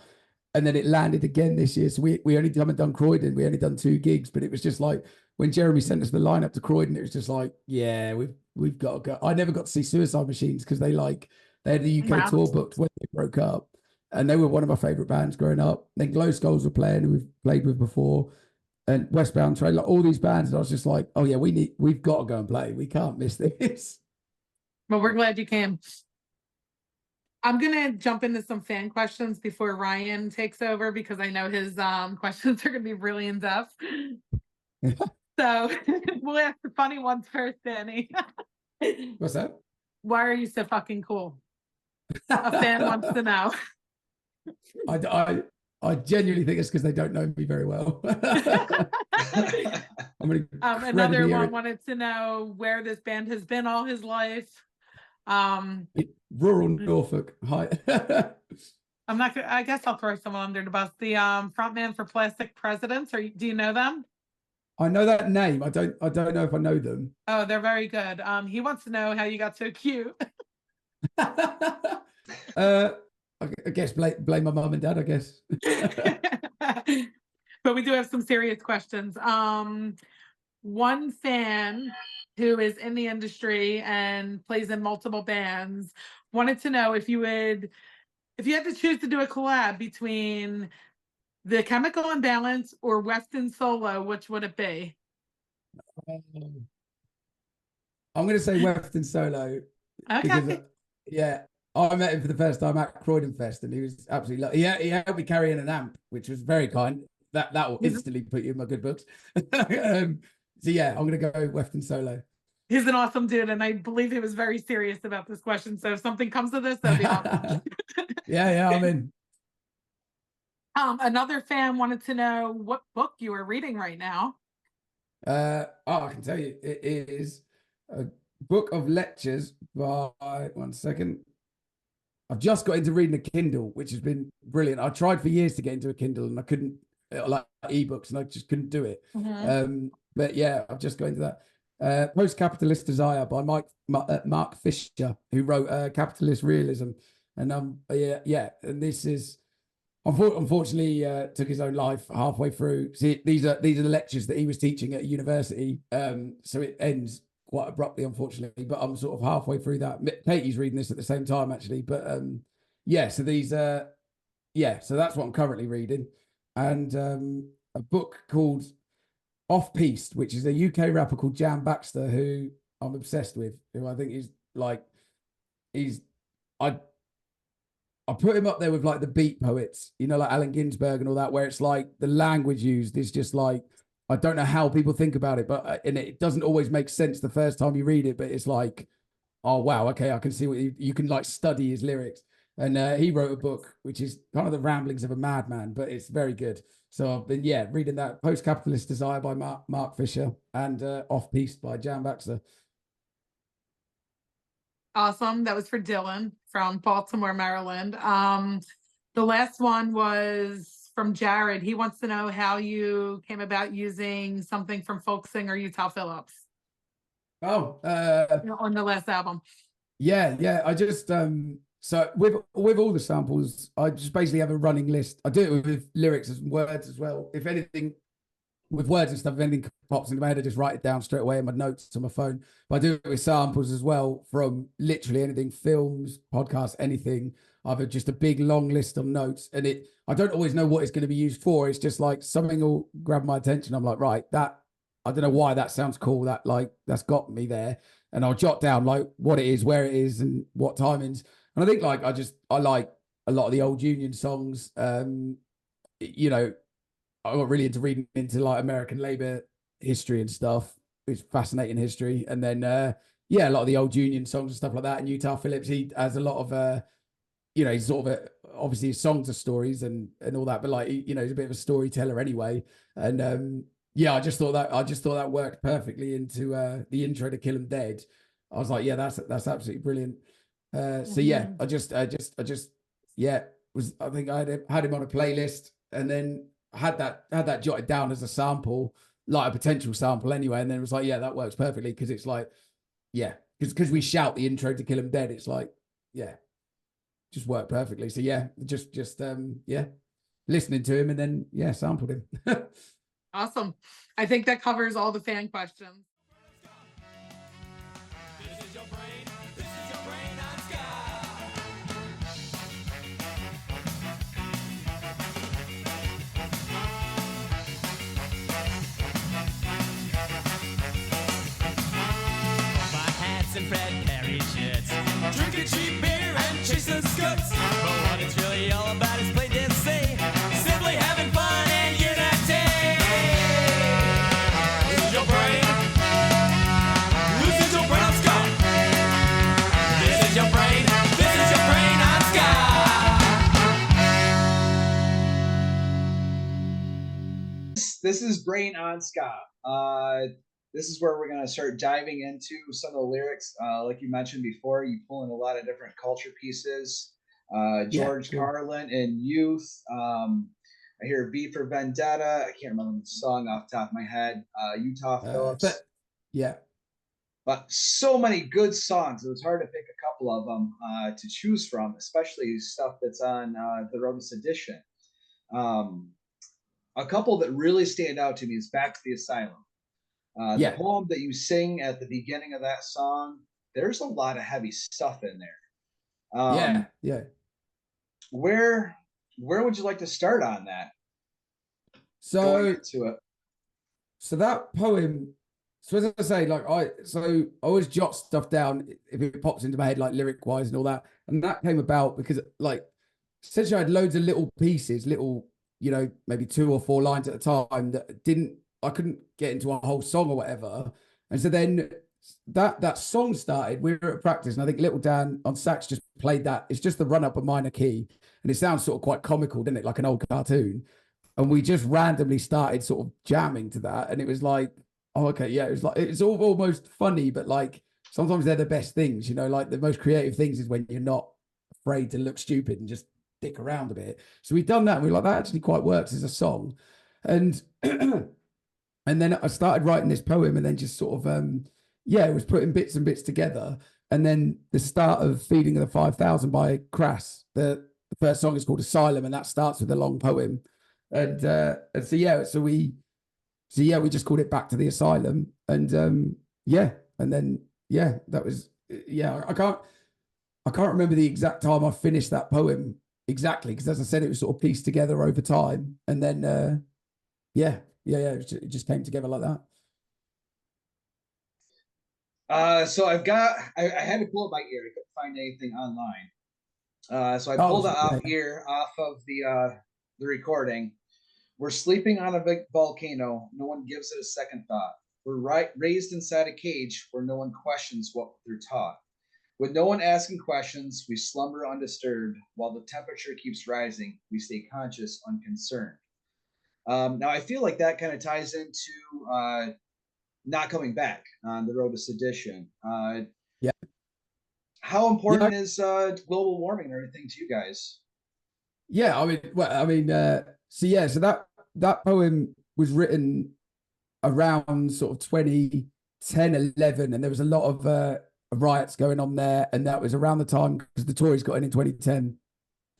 S4: And then it landed again this year. So we only haven't done Croydon. We only done 2 gigs, but it was just like when Jeremy sent us the lineup to Croydon, it was just like, yeah, we've got to go. I never got to see Suicide Machines because they had the UK tour booked when they broke up, and they were one of my favorite bands growing up. Then Glow Skulls were playing, who we've played with before, and Westbound Train, like all these bands. And I was just like, oh yeah, we've got to go and play. We can't miss this.
S3: Well, we're glad you came. I'm going to jump into some fan questions before Ryan takes over, because I know his questions are going to be really in-depth. So we'll ask the funny ones first, Dani.
S4: What's that?
S3: Why are you so fucking cool? A fan wants to know.
S4: I genuinely think it's because they don't know me very well.
S3: Another one wanted to know where this band has been all his life.
S4: Rural Norfolk. Hi.
S3: I'm not gonna, I guess I'll throw someone under the bus. The frontman for Plastic Presidents, do you know them?
S4: I know that name. I don't know if I know them.
S3: Oh, they're very good. He wants to know how you got so cute.
S4: I guess blame my mum and dad, I guess.
S3: But we do have some serious questions. One fan who is in the industry and plays in multiple bands wanted to know if you had to choose to do a collab between The Chemical Imbalance or Weston Solo, which would it be?
S4: I'm going to say Weston Solo because,
S3: Okay.
S4: yeah, I met him for the first time at Croydon Fest, and he was absolutely he helped me carry in an amp, which was very kind. That will instantly put you in my good books. So yeah, I'm going to go Weston Solo.
S3: He's an awesome dude, and I believe he was very serious about this question. So if something comes to this, that'd be awesome.
S4: Yeah, I'm in.
S3: Another fan wanted to know what book you are reading right now.
S4: I can tell you, it is a book of lectures by, one second. I've just got into reading a Kindle, which has been brilliant. I tried for years to get into a Kindle, and I couldn't, like ebooks, and I just couldn't do it. But yeah, I've just got into that. Post-Capitalist Desire by Mark Fisher, who wrote Capitalist Realism. And yeah, and this is unfortunately took his own life halfway through. See, these are the lectures that he was teaching at university. So it ends quite abruptly, unfortunately. But I'm sort of halfway through that. Katie's reading this at the same time, actually. But yeah, so these so that's what I'm currently reading. And a book called Off Piste, which is a UK rapper called Jan Baxter, who I'm obsessed with, who I think is like I put him up there with like the beat poets, you know, like Allen Ginsberg and all that, where it's like the language used is just like, I don't know how people think about it, but and it doesn't always make sense the first time you read it, but it's like, oh wow, okay, I can see what you can like study his lyrics. And he wrote a book which is kind of the ramblings of a madman, but it's very good. So I've been reading that Post-Capitalist Desire by Mark Fisher and Off Piste by Jan Baxter.
S3: Awesome. That was for Dylan from Baltimore, Maryland. The last one was from Jared. He wants to know how you came about using something from folk singer Utah Phillips.
S4: Oh,
S3: on the last album.
S4: Yeah. I just so with all the samples, I just basically have a running list. I do it with lyrics and words as well. If anything, with words and stuff, if anything pops into my head, I just write it down straight away in my notes on my phone. But I do it with samples as well, from literally anything, films, podcasts, anything. I've just a big long list of notes, and I don't always know what it's going to be used for. It's just like something will grab my attention. I'm like, right, that I don't know why that sounds cool. That's got me there, and I'll jot down like what it is, where it is, and what timings. And I think like I like a lot of the old Union songs. You know, I got really into reading into like American labor history and stuff. It's fascinating history. And then a lot of the old Union songs and stuff like that. And Utah Phillips, he has a lot of he's sort of obviously his songs are stories and all that, but like he's a bit of a storyteller anyway. And I just thought that worked perfectly into the intro to Kill 'Em Dead. I was like, yeah, that's absolutely brilliant. So yeah, I think I had him on a playlist, and then had that jotted down as a sample, like a potential sample anyway, and then it was like, yeah, that works perfectly, because it's like, yeah, because we shout the intro to Kill 'Em Dead, it's like, yeah, just worked perfectly. So yeah, just listening to him and then sampled him.
S3: Awesome. I think that covers all the fan questions.
S1: And Fred Perry shirts, drinking cheap beer and chasing skuts. But what it's really all about is play dance, say, simply having fun and unity. This is your brain. This is your brain on Ska. This is your brain. This is your brain on Ska.
S2: This is Brain on Ska. This is where we're going to start diving into some of the lyrics. Like you mentioned before, you pull in a lot of different culture pieces. George Carlin in Youth. I hear V for Vendetta. I can't remember the song off the top of my head. Utah Phillips.
S4: Yeah.
S2: But so many good songs. It was hard to pick a couple of them to choose from, especially stuff that's on the Road to Sedition. A couple that really stand out to me is Back to the Asylum. The poem that you sing at the beginning of that song, there's a lot of heavy stuff in there.
S4: Yeah.
S2: Where would you like to start on that?
S4: So that poem, so as I say, like I always jot stuff down if it pops into my head, like lyric wise and all that. And that came about because like essentially I had loads of little pieces, maybe 2 or 4 lines at a time that I couldn't get into a whole song or whatever. And so then that song started, we were at practice, and I think little Dan on sax just played that. It's just the run up a minor key, and it sounds sort of quite comical, doesn't it? Like an old cartoon. And we just randomly started sort of jamming to that. And it was like, oh, okay, yeah, it's all almost funny, but like sometimes they're the best things, like the most creative things is when you're not afraid to look stupid and just dick around a bit. So we've done that, and we were like, that actually quite works as a song. And and then I started writing this poem, and then just sort of it was putting bits and bits together. And then the start of Feeding of the 5,000 by Crass, the first song is called Asylum, and that starts with a long poem. And so we just called it Back to the Asylum. And and then that was I can't remember the exact time I finished that poem exactly, because as I said, it was sort of pieced together over time. And then it just came together like that.
S2: So I had to pull it by ear. I couldn't find anything online. So I pulled it off ear, off of the recording. We're sleeping on a big volcano. No one gives it a second thought. We're raised inside a cage where no one questions what they're taught. With no one asking questions, we slumber undisturbed. While the temperature keeps rising, we stay conscious, unconcerned. Now, I feel like that kind of ties into not coming back on the Road to Sedition. How important is global warming and everything to you guys?
S4: So that poem was written around sort of 2010, 11, and there was a lot of riots going on there, and that was around the time because the Tories got in 2010.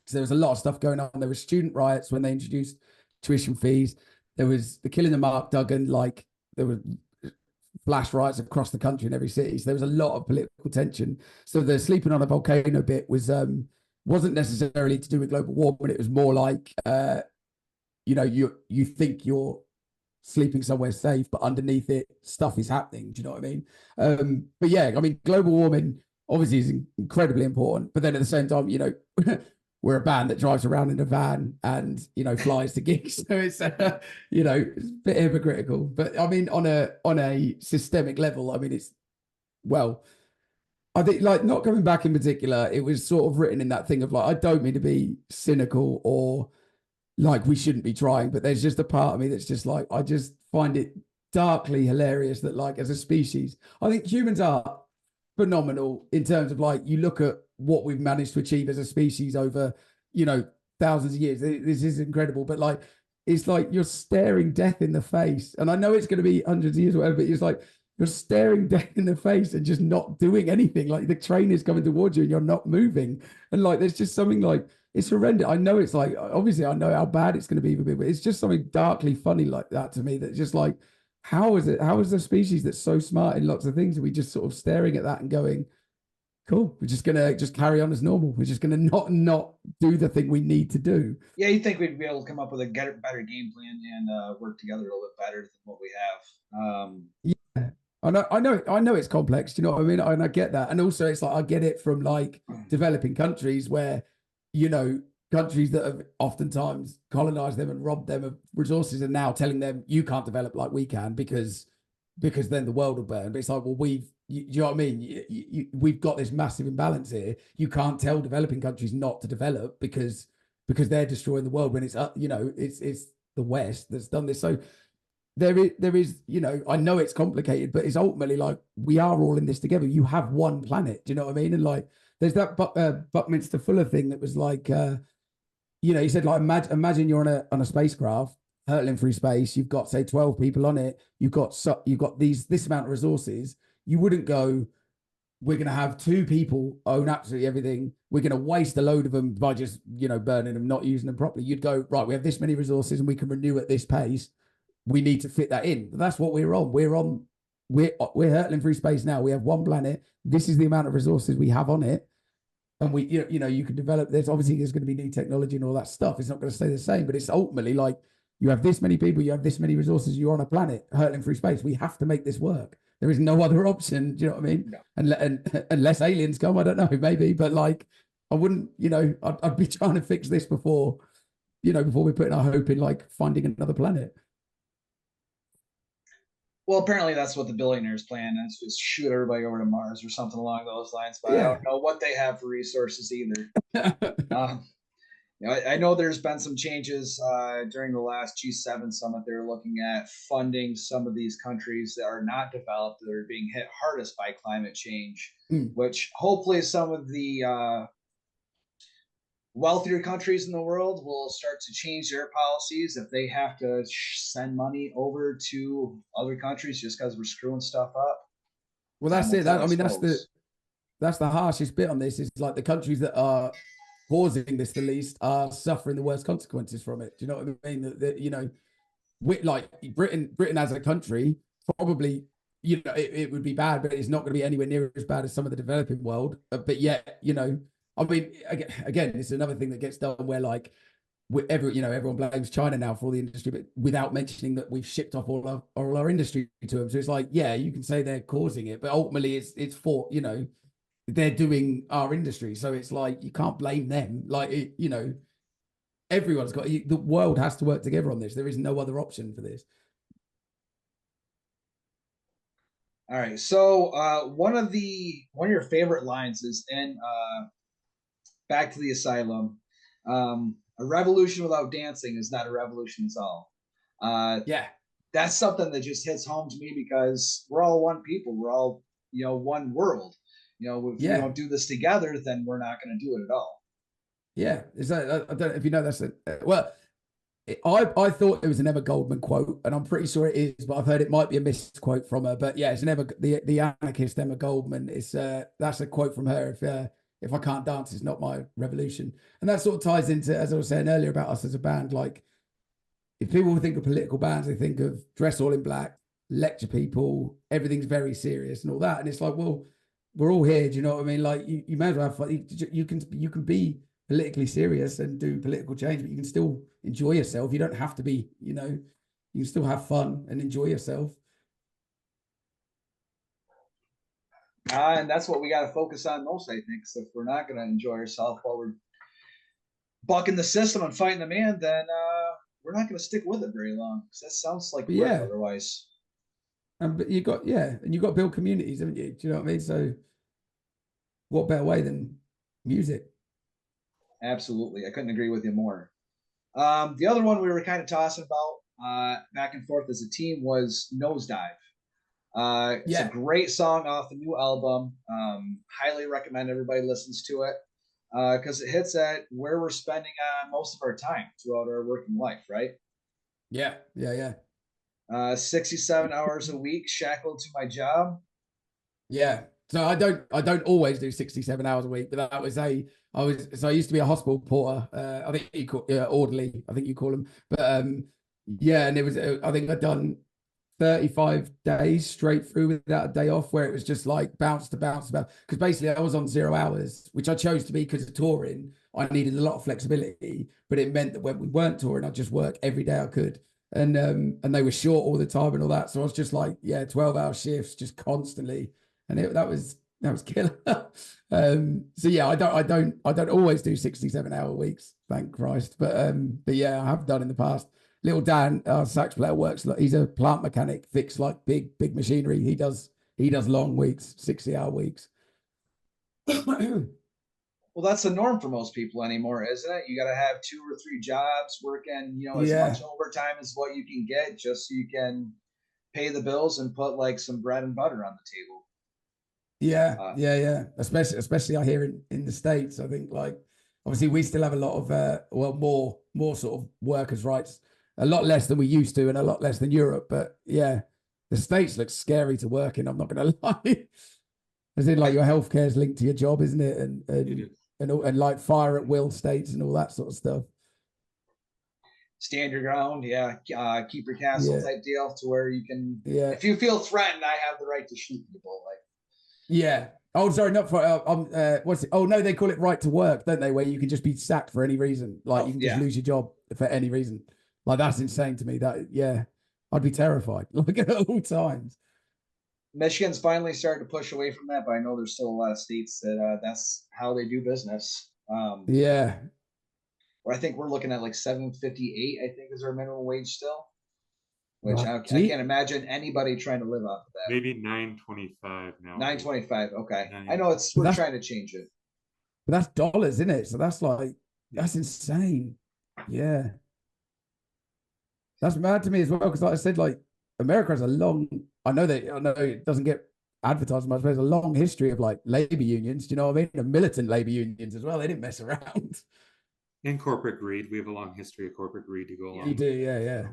S4: So there was a lot of stuff going on. There were student riots when they introduced tuition fees. There was the killing of Mark Duggan, like there were flash riots across the country in every city. So there was a lot of political tension. So the sleeping on a volcano bit wasn't necessarily to do with global warming. It was more like you think you're sleeping somewhere safe, but underneath it stuff is happening. Do you know what I mean? But yeah, I mean, global warming obviously is incredibly important, but then at the same time, we're a band that drives around in a van and flies to gigs, so it's it's a bit hypocritical. But I mean, on a systemic level, I mean, I think, like, not coming back in particular, it was sort of written in that thing of like, I don't mean to be cynical or like we shouldn't be trying, but there's just a part of me that's just like, I just find it darkly hilarious that, like, as a species, I think humans are phenomenal in terms of, like, you look at what we've managed to achieve as a species over, thousands of years. This is incredible, but like, it's like you're staring death in the face. And I know it's going to be hundreds of years or whatever, but it's like, you're staring death in the face and just not doing anything. Like, the train is coming towards you and you're not moving. And like, there's just something like, it's horrendous. I know it's like, obviously I know how bad it's going to be for me, but it's just something darkly funny like that to me. That's just like, how is the species that's so smart in lots of things? Are we just sort of staring at that and going, cool, we're just going to carry on as normal. We're just going to not do the thing we need to do.
S2: Yeah, you think we'd be able to come up with a better game plan and work together a little bit better than what we have.
S4: Yeah. I know it's complex. Do you know what I mean? And I get that. And also it's like, I get it from like developing countries where, countries that have oftentimes colonized them and robbed them of resources are now telling them you can't develop like we can because then the world will burn. But it's like, well, do you know what I mean? We've got this massive imbalance here. You can't tell developing countries not to develop because they're destroying the world when it's it's the West that's done this. So there is, I know it's complicated, but it's ultimately like, we are all in this together. You have one planet. Do you know what I mean? And like, there's that Buckminster Fuller thing that was like, you know, you said like imagine you're on a spacecraft hurtling through space. You've got say 12 people on it. You've got this amount of resources. You wouldn't go, we're going to have 2 people own absolutely everything. We're going to waste a load of them by just, you know, burning them, not using them properly. You'd go, right, we have this many resources and we can renew at this pace. We need to fit that in. That's what we're on. We're hurtling through space now. We have one planet. This is the amount of resources we have on it. And we, you know, you can develop this. Obviously, there's going to be new technology and all that stuff. It's not going to stay the same, but it's ultimately like you have this many people, you have this many resources, you're on a planet hurtling through space. We have to make this work. There is no other option. Do you know what I mean? No. And unless aliens come, I don't know, maybe. But like, I wouldn't, you know, I'd be trying to fix this before, you know, before we're putting our hope in like finding another planet.
S2: Well, apparently that's what the billionaires plan is, just shoot everybody over to Mars or something along those lines. But yeah. I don't know what they have for resources either. You know, I know there's been some changes during the last G7 summit. They're looking at funding some of these countries that are not developed, that are being hit hardest by climate change, which hopefully some of the wealthier countries in the world will start to change their policies if they have to send money over to other countries just because we're screwing stuff up.
S4: Well, that's it. I mean, that's the harshest bit on this, is like the countries that are causing this the least are suffering the worst consequences from it. Do you know what I mean? That you know, like Britain as a country, probably, you know, it would be bad, but it's not going to be anywhere near as bad as some of the developing world. But yet, you know, I mean, again, it's another thing that gets done where like everyone blames China now for all the industry, but without mentioning that we've shipped off all our industry to them. So it's like, yeah, you can say they're causing it, but ultimately it's for, you know, they're doing our industry. So it's like, you can't blame them. Like, you know, everyone's got, the world has to work together on this. There is no other option for this.
S2: All right. So one of your favorite lines is in Back to the Asylum. A revolution without dancing is not a revolution at all.
S4: Yeah.
S2: That's something that just hits home to me because we're all one people. We're all, you know, one world. You know, if we don't do this together, then we're not going to do it at all. Yeah.
S4: Is that, I don't know if you know, that's well, I thought it was an Emma Goldman quote, and I'm pretty sure it is, but I've heard it might be a misquote from her. But yeah, it's the anarchist Emma Goldman. It's that's a quote from her. If I can't dance, it's not my revolution. And that sort of ties into, as I was saying earlier about us as a band, like if people think of political bands, they think of dress all in black, lecture people, everything's very serious and all that. And it's like, well, we're all here. Do you know what I mean? Like you may as well have fun. You can be politically serious and do political change, but you can still enjoy yourself. You don't have to be, you know, you can still have fun and enjoy yourself.
S2: And that's what we got to focus on most, I think. So if we're not going to enjoy ourselves while we're bucking the system and fighting the man, then we're not going to stick with it very long. Because that sounds like work otherwise.
S4: But you got and you got to build communities, haven't you? Do you know what I mean? So what better way than music?
S2: Absolutely. I couldn't agree with you more. The other one we were kind of tossing about back and forth as a team was Nosedive. It's a great song off the new album. Highly recommend everybody listens to it because it hits at where we're spending most of our time throughout our working life, right?
S4: Yeah.
S2: 67 hours a week shackled to my job.
S4: Yeah. So I don't always do 67 hours a week, but that was I used to be a hospital porter. I think you call orderly. I think you call them. But and it was I think I'd done 35 days straight through without a day off, where it was just like bounce to bounce about. Because basically I was on 0 hours, which I chose to be because of touring. I needed a lot of flexibility, but it meant that when we weren't touring, I'd just work every day I could. And they were short all the time and all that. So I was just like, 12-hour shifts just constantly. And that was killer. So yeah, I don't always do 67-hour weeks, thank Christ. But yeah, I have done in the past. Little Dan, our sax player, works. He's a plant mechanic, fix like big machinery. He does long weeks, 60-hour weeks.
S2: Well, that's the norm for most people anymore, isn't it? You got to have 2 or 3 jobs, working, as much overtime as what you can get, just so you can pay the bills and put like some bread and butter on the table.
S4: Yeah. Especially I hear in the States, I think like obviously we still have a lot of more sort of workers' rights, a lot less than we used to, and a lot less than Europe. But yeah, the States look scary to work in. I'm not going to lie. As in, like, your healthcare is linked to your job, isn't it? And like fire at will states and all that sort of stuff.
S2: Stand your ground, keep your castle type deal, to where you can, if you feel threatened, I have the right to shoot people. Like,
S4: oh, sorry, not for what's it? Oh no, they call it right to work, don't they? Where you can just be sacked for any reason, like you can just lose your job for any reason. Like, that's insane to me. That I'd be terrified, like, at all times.
S2: Michigan's finally starting to push away from that, but I know there's still a lot of states that that's how they do business. Or I think we're looking at like $7.58, I think, is our minimum wage still. Which I can't imagine anybody trying to live off of that.
S5: Maybe $9.25 now.
S2: $9.25, okay. I know we're trying to change it.
S4: But that's dollars, isn't it? So that's that's insane. Yeah. That's mad to me as well, because like I said, like, America has a long, I know it doesn't get advertised much, but there's a long history of like labor unions. Do you know what I mean? And militant labor unions as well. They didn't mess around.
S5: And corporate greed. We have a long history of corporate greed to go along.
S4: You do, yeah.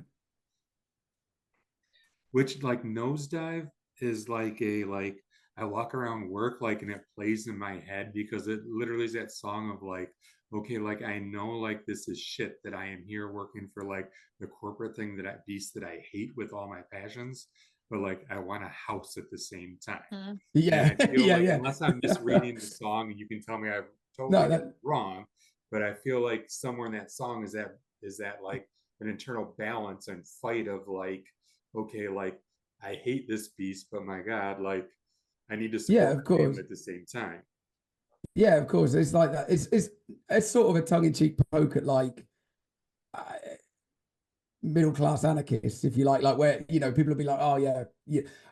S5: Which, like, nosedive is like I walk around work, like, and it plays in my head, because it literally is that song of like, okay, like, I know, like, this is shit that I am here working for, like, the corporate thing, that beast that I hate with all my passions, but like, I want a house at the same time. Unless I'm misreading the song, and you can tell me I'm totally wrong, but I feel like somewhere in that song is that like an internal balance and fight of like, okay, like, I hate this beast, but my God, like, I need to support him at the same time.
S4: Yeah, of course. It's like that. It's sort of a tongue-in-cheek poke at like middle-class anarchists, if you like where, you know, people will be like, oh yeah.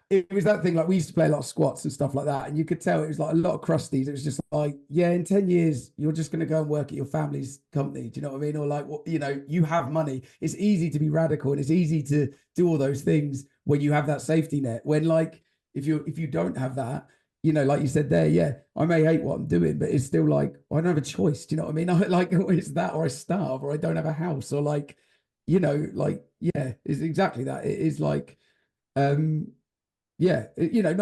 S4: It was that thing, like, we used to play a lot of squats and stuff like that, and you could tell it was like a lot of crusties. It was just like, yeah, in 10 years you're just going to go and work at your family's company. Do you know what I mean? Or like, you know, you have money. It's easy to be radical, and it's easy to do all those things when you have that safety net. When, like, if you don't have that, you know, like you said there, I may hate what I'm doing, but it's still like, I don't have a choice. Do you know what I mean? I like, it's that, or I starve, or I don't have a house, or like, you know, like, it's exactly that. It is like, you know,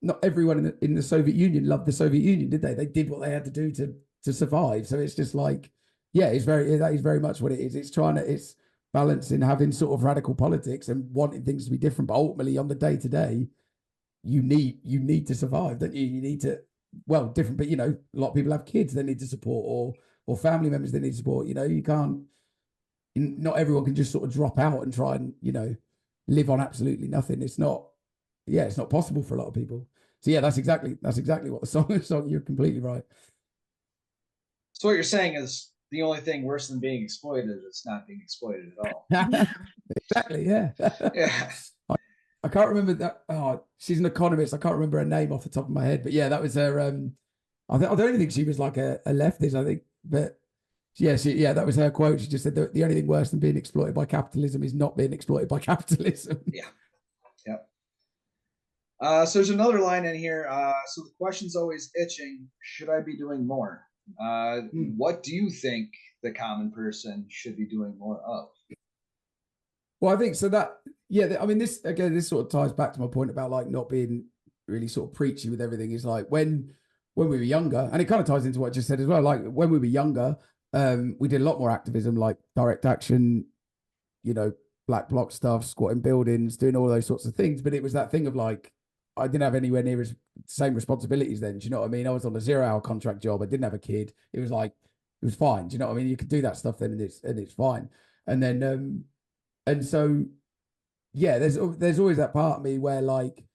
S4: not everyone in the Soviet Union loved the Soviet Union, did they? They did what they had to do to survive. So it's just like, that is very much what it is. It's balancing having sort of radical politics and wanting things to be different, but ultimately on the day to day, you need to survive, don't you? You need to, well, different, but you know, a lot of people have kids they need to support, or family members they need to support. You know, not everyone can just sort of drop out and try and, you know, live on absolutely nothing. It's not possible for a lot of people. So yeah, that's exactly what the song. You're completely right.
S2: So what you're saying is the only thing worse than being exploited is not being exploited at all.
S4: Exactly. Yeah.
S2: Yeah.
S4: I can't remember that. Oh, she's an economist. I can't remember her name off the top of my head, but yeah, that was her. I don't think she was like a leftist. I think, but that was her quote. She just said that the only thing worse than being exploited by capitalism is not being exploited by capitalism.
S2: Yeah. So there's another line in here. So the question's always itching. Should I be doing more? What do you think the common person should be doing more of?
S4: Well, I think so that, I mean, this sort of ties back to my point about like not being really sort of preachy with everything. Is like when we were younger, and it kind of ties into what I just said as well. Like when we were younger, we did a lot more activism, like direct action, you know, black bloc stuff, squatting buildings, doing all those sorts of things. But it was that thing of like, I didn't have anywhere near the same responsibilities then. Do you know what I mean? I was on a 0-hour contract job. I didn't have a kid. It was like, it was fine. Do you know what I mean? You could do that stuff then, and it's fine. And then, and so, yeah, there's always that part of me where like,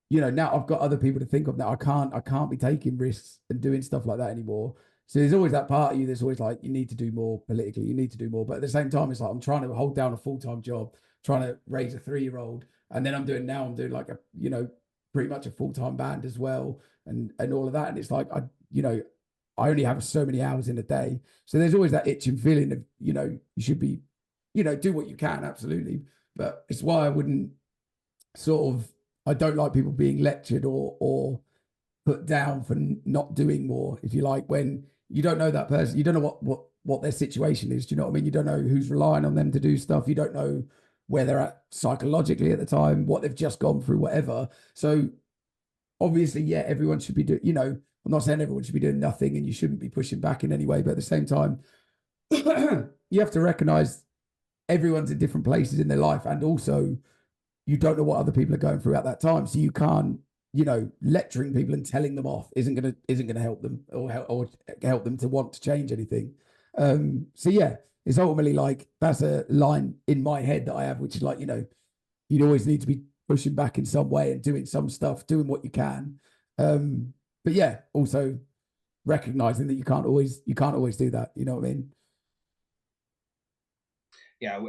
S4: you know, now I've got other people to think of now. I can't be taking risks and doing stuff like that anymore. So there's always that part of you that's always like, you need to do more politically. You need to do more. But at the same time, it's like, I'm trying to hold down a full-time job, trying to raise a 3-year-old. And then I'm doing like a, you know, pretty much a full-time band as well. And all of that. And it's like, I only have so many hours in a day. So there's always that itching feeling of, you know, you should be, you know, do what you can. Absolutely. But it's why I wouldn't I don't like people being lectured or put down for not doing more, if you like, when you don't know that person. You don't know what their situation is. Do you know what I mean? You don't know who's relying on them to do stuff. You don't know where they're at psychologically at the time, what they've just gone through, whatever. So obviously, yeah, everyone should be doing, you know, I'm not saying everyone should be doing nothing and you shouldn't be pushing back in any way, but at the same time, you have to recognize everyone's in different places in their life. And also you don't know what other people are going through at that time. So you can't, you know, lecturing people and telling them off isn't gonna help them or help them to want to change anything. So yeah, it's ultimately like that's a line in my head that I have, which is like, you know, you'd always need to be pushing back in some way and doing some stuff, doing what you can. But yeah, also recognizing that you can't always do that. You know what I mean?
S2: Yeah,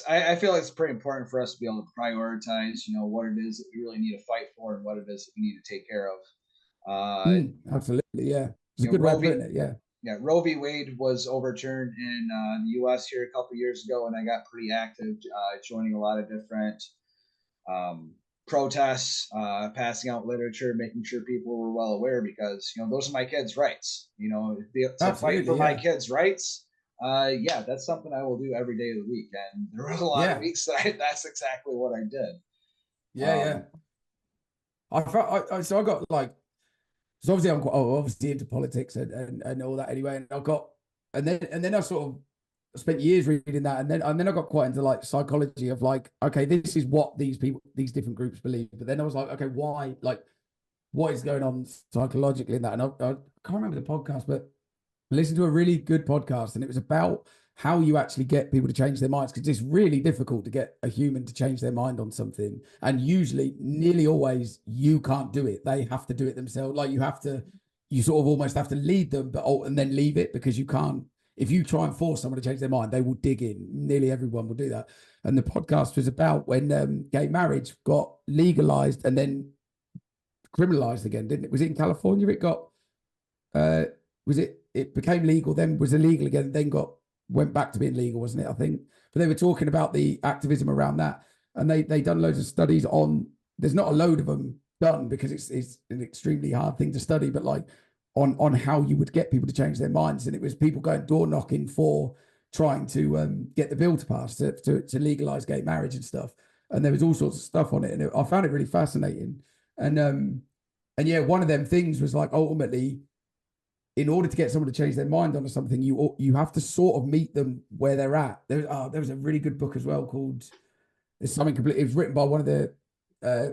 S2: I feel it's pretty important for us to be able to prioritize, you know, what it is that we really need to fight for and what it is that we need to take care of.
S4: Absolutely, yeah. It's a good way of putting it, yeah.
S2: Yeah, Roe v. Wade was overturned in the U.S. here a couple of years ago, and I got pretty active, joining a lot of different protests, passing out literature, making sure people were well aware, because, you know, those are my kids' rights. You know, to fight for my kids' rights. Yeah, that's something I will do every day of the week. And there was a lot of weeks that's exactly what I did.
S4: Yeah. So I got like, so obviously I'm quite obviously into politics and all that anyway. And I got, and then I sort of spent years reading that. And then I got quite into like psychology of like, okay, this is what these different groups believe. But then I was like, okay, why, like, what is going on psychologically in that? And I can't remember the podcast, but I listened to a really good podcast and it was about how you actually get people to change their minds, because it's really difficult to get a human to change their mind on something. And usually, nearly always, you can't do it. They have to do it themselves. Like you sort of almost have to lead them, and then leave it, because you can't, if you try and force someone to change their mind, they will dig in. Nearly everyone will do that. And the podcast was about when gay marriage got legalized and then criminalized again, didn't it? Was it in California? It got, it became legal, then was illegal again, then went back to being legal, wasn't it? I think. But they were talking about the activism around that, and they done loads of studies on. There's not a load of them done because it's an extremely hard thing to study, but like on how you would get people to change their minds, and it was people going door knocking for trying to get the bill to pass to legalize gay marriage and stuff. And there was all sorts of stuff on it, and I found it really fascinating. And yeah, one of them things was like ultimately, in order to get someone to change their mind onto something, you have to sort of meet them where they're at. There was a really good book as well called "There's Something Complete." It was written by one of the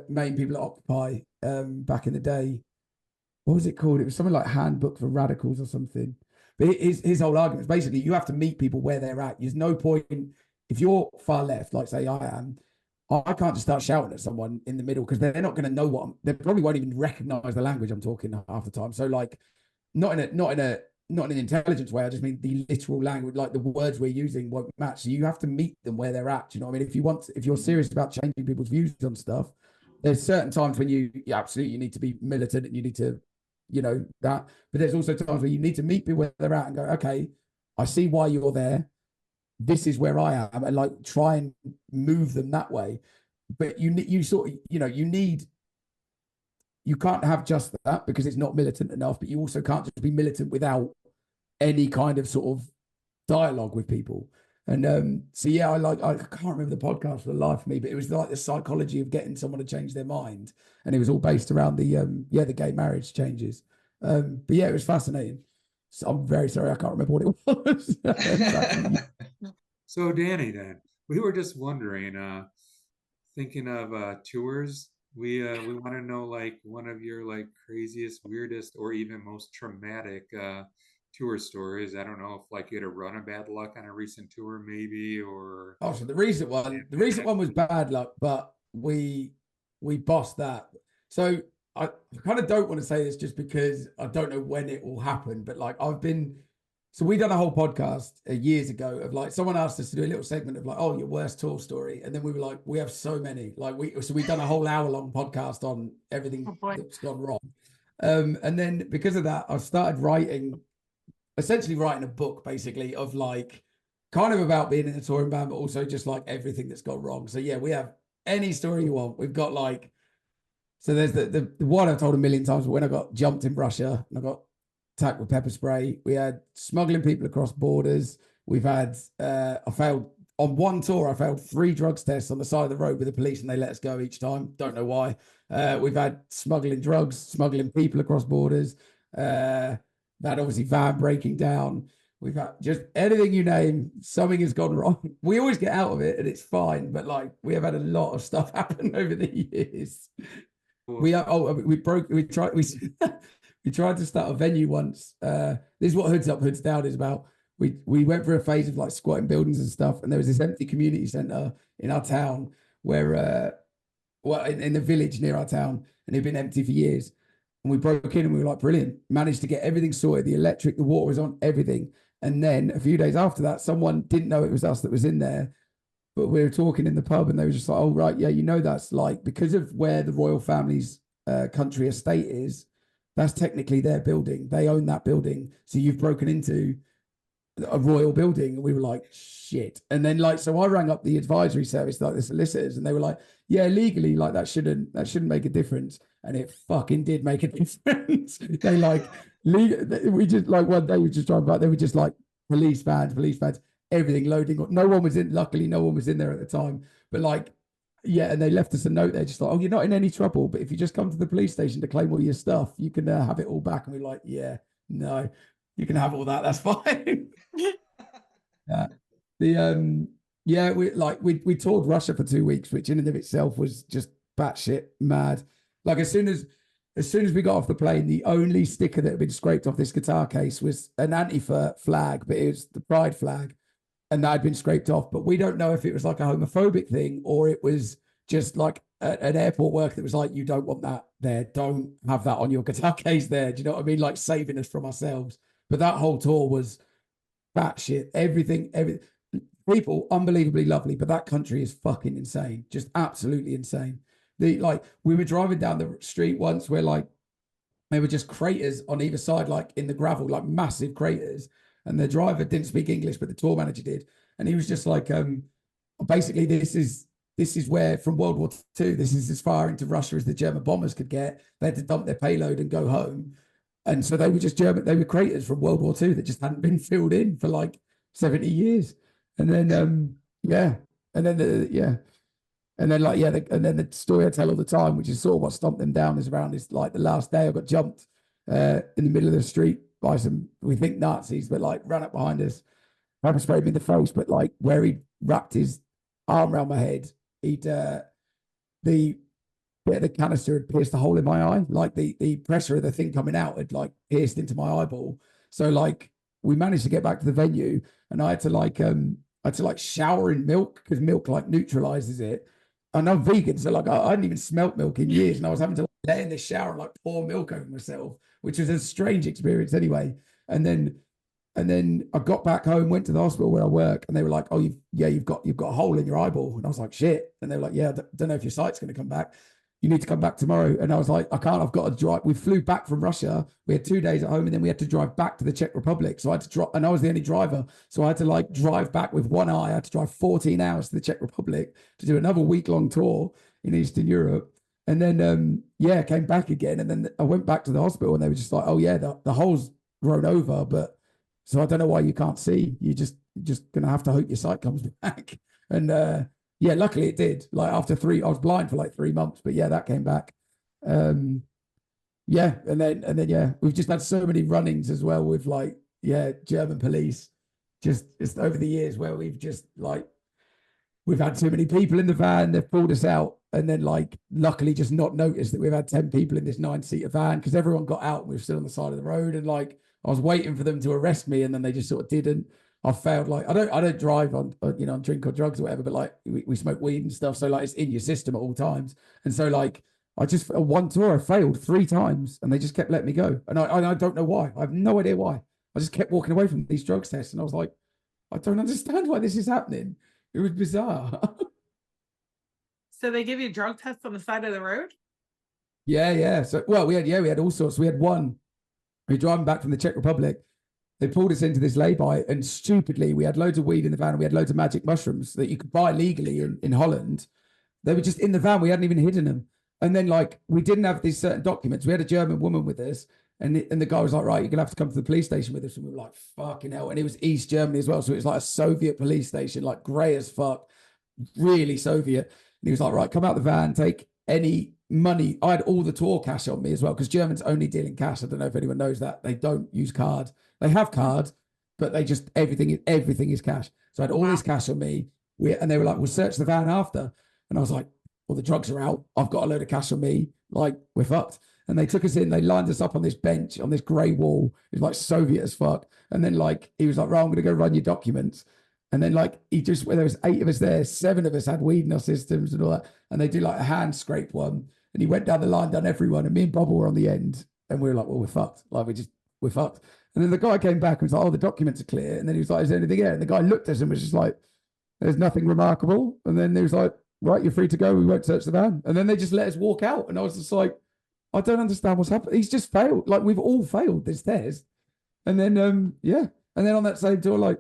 S4: main people at Occupy back in the day. What was it called? It was something like Handbook for Radicals or something. But his whole argument is basically you have to meet people where they're at. There's no point if you're far left, like say I am. I can't just start shouting at someone in the middle because they're not going to know they probably won't even recognize the language I'm talking half the time. So like. Not in an intelligence way. I just mean the literal language, like the words we're using won't match. So you have to meet them where they're at. You know what I mean? If you're serious about changing people's views on stuff, there's certain times when you absolutely need to be militant and you need to, you know, that. But there's also times where you need to meet people where they're at and go, okay, I see why you're there. This is where I am, and like try and move them that way. But you sort of, you know, you can't have just that because it's not militant enough, but you also can't just be militant without any kind of sort of dialogue with people. And so yeah, I can't remember the podcast for the life of me, but it was like the psychology of getting someone to change their mind, and it was all based around the gay marriage changes. But yeah, it was fascinating. So I'm very sorry, I can't remember what it was.
S5: So Dani, then we were just wondering, thinking of tours. We want to know like one of your like craziest, weirdest, or even most traumatic tour stories. I don't know if like you had a run of bad luck on a recent tour, maybe, or
S4: so the recent one was bad luck, but we bossed that. So I kind of don't want to say this just because I don't know when it will happen, but like so we done a whole podcast years ago of like someone asked us to do a little segment of like, oh, your worst tour story, and then we were like, we have so many. Like we've done a whole hour-long podcast on everything that's gone wrong, and then because of that, I started essentially writing a book basically of like kind of about being in a touring band, but also just like everything that's gone wrong. So yeah, we have any story you want. We've got like, so there's the one I've told a million times, but when I got jumped in Russia and I got attacked with pepper spray. We had smuggling people across borders. We've had, I failed on one tour, I failed 3 drugs tests on the side of the road with the police and they let us go each time. Don't know why. We've had smuggling drugs, smuggling people across borders. That obviously van breaking down. We've had just anything you name, something has gone wrong. We always get out of it and it's fine, but like we have had a lot of stuff happen over the years. We tried to start a venue once. This is what Hoods Up, Hoods Down is about. We went through a phase of like squatting buildings and stuff, and there was this empty community center in our town where in the village near our town, and it'd been empty for years. And we broke in and we were like, brilliant, managed to get everything sorted, the electric, the water was on, everything. And then a few days after that, someone didn't know it was us that was in there, but we were talking in the pub and they were just like, oh, right, yeah, you know, that's like, because of where the royal family's country estate is, that's technically their building. They own that building. So you've broken into a royal building. And we were like, shit. And then like, so I rang up the advisory service, like the solicitors, and they were like, yeah, legally, like that shouldn't make a difference. And it fucking did make a difference. They like, we just like one day we just driving back, they were just like police vans, everything loading. No one was in, luckily no one was in there at the time, but like, yeah. And they left us a note there just like, oh, you're not in any trouble, but if you just come to the police station to claim all your stuff, you can have it all back. And we're like, yeah, no, you can have all that. That's fine. Yeah. We toured Russia for 2 weeks, which in and of itself was just batshit mad. Like as soon as we got off the plane, the only sticker that had been scraped off this guitar case was an Antifa flag, but it was the Pride flag, and that had been scraped off. But we don't know if it was like a homophobic thing or it was just like an airport worker that was like, you don't want that there. Don't have that on your guitar case there. Do you know what I mean? Like saving us from ourselves. But that whole tour was batshit. Everything. People unbelievably lovely, but that country is fucking insane. Just absolutely insane. We were driving down the street once where like they were just craters on either side, like in the gravel, like massive craters. And the driver didn't speak English, but the tour manager did. And he was just like, basically this is where from World War II, this is as far into Russia as the German bombers could get. They had to dump their payload and go home. And so they were just they were craters from World War II that just hadn't been filled in for like 70 years. And then, and then the story I tell all the time, which is sort of what stomped them down, is around this, like the last day I got jumped in the middle of the street by some, we think Nazis, but like ran up behind us, pepper sprayed me in the face, but like where he wrapped his arm around my head, the canister had pierced a hole in my eye, like the pressure of the thing coming out had like pierced into my eyeball. So like we managed to get back to the venue, and I had to shower in milk because milk like neutralizes it. And I'm vegan, so like I hadn't even smelt milk in years, and I was having to like, lay in the shower and like pour milk over myself, which was a strange experience anyway. And then I got back home, went to the hospital where I work, and they were like, "Oh, you've got a hole in your eyeball." And I was like, "Shit!" And they were like, "Yeah, don't know if your sight's going to come back. You need to come back tomorrow." And I was like, "I can't. I've got to drive." We flew back from Russia. We had 2 days at home, and then we had to drive back to the Czech Republic. So I had to drive, and I was the only driver. So I had to like drive back with one eye. I had to drive 14 hours to the Czech Republic to do another week-long tour in Eastern Europe. And then, came back again. And then I went back to the hospital, and they were just like, "Oh yeah, the hole's grown over, but so I don't know why you can't see. You're just gonna have to hope your sight comes back." And luckily it did. Like after I was blind for like 3 months, but yeah, that came back. And then we've just had so many run-ins as well with like, German police just over the years where we've had too many people in the van, they've pulled us out, and then like luckily just not noticed that we've had 10 people in this 9-seater van because everyone got out and we were still on the side of the road, and like I was waiting for them to arrest me, and then they just sort of didn't. I failed. Like I don't drive on on drink or drugs or whatever, but like we smoke weed and stuff, so like it's in your system at all times. And so like I just one tour I failed 3 times, and they just kept letting me go, and I don't know why. I have no idea why. I just kept walking away from these drugs tests, and I was like, I don't understand why this is happening. It was bizarre.
S3: So they give you drug tests on the side of the road?
S4: Yeah. So we had all sorts. We had one. We were driving back from the Czech Republic. They pulled us into this lay-by, and stupidly, we had loads of weed in the van, and we had loads of magic mushrooms that you could buy legally in Holland. They were just in the van. We hadn't even hidden them. And then, like, we didn't have these certain documents. We had a German woman with us, And the guy was like, right, you're going to have to come to the police station with us. And we were like, fucking hell. And it was East Germany as well. So it was like a Soviet police station, like grey as fuck, really Soviet. And he was like, right, come out the van, take any money. I had all the tour cash on me as well, because Germans only deal in cash. I don't know if anyone knows that. They don't use cards. They have cards, but they just, everything is cash. So I had all this cash on me. And they were like, we'll search the van after. And I was like, well, the drugs are out. I've got a load of cash on me. Like, we're fucked. And they took us in, they lined us up on this bench, on this grey wall. It was like Soviet as fuck. And then like, he was like, right, I'm going to go run your documents. And then like, there was 8 of us there, 7 of us had weed in our systems and all that. And they do like a hand scrape one. And he went down the line, done everyone. And me and Bob were on the end. And we were like, well, we're fucked. Like, we're fucked. And then the guy came back and was like, oh, the documents are clear. And then he was like, is there anything here? And the guy looked at us and was just like, there's nothing remarkable. And then he was like, right, you're free to go. We won't search the van. And then they just let us walk out. And I was just like, I don't understand what's happened. He's just failed. Like, we've all failed this test. And then, yeah. And then on that same tour, like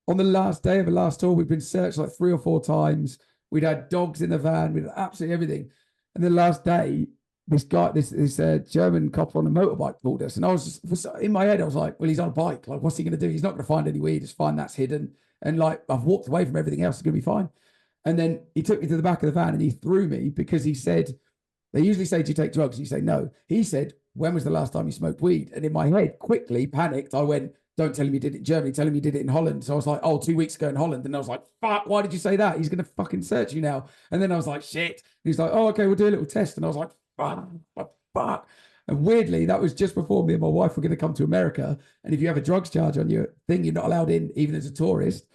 S4: on the last day of the last tour, we've been searched like 3 or 4 times. We'd had dogs in the van. We'd had absolutely everything. And the last day, this guy, this German cop on a motorbike pulled us. And I was just, in my head, I was like, well, he's on a bike. Like, what's he going to do? He's not going to find any weed. It's fine. That's hidden. And like, I've walked away from everything else. It's going to be fine. And then he took me to the back of the van and he threw me because he said, they usually say, do you take drugs? You say, no. He said, when was the last time you smoked weed? And in my head, quickly, panicked, I went, don't tell him you did it in Germany. Tell him you did it in Holland. So I was like, oh, 2 weeks ago in Holland. And I was like, fuck, why did you say that? He's going to fucking search you now. And then I was like, shit. He's like, oh, okay, we'll do a little test. And I was like, fuck. And weirdly, that was just before me and my wife were going to come to America. And if you have a drugs charge on your thing, you're not allowed in, even as a tourist.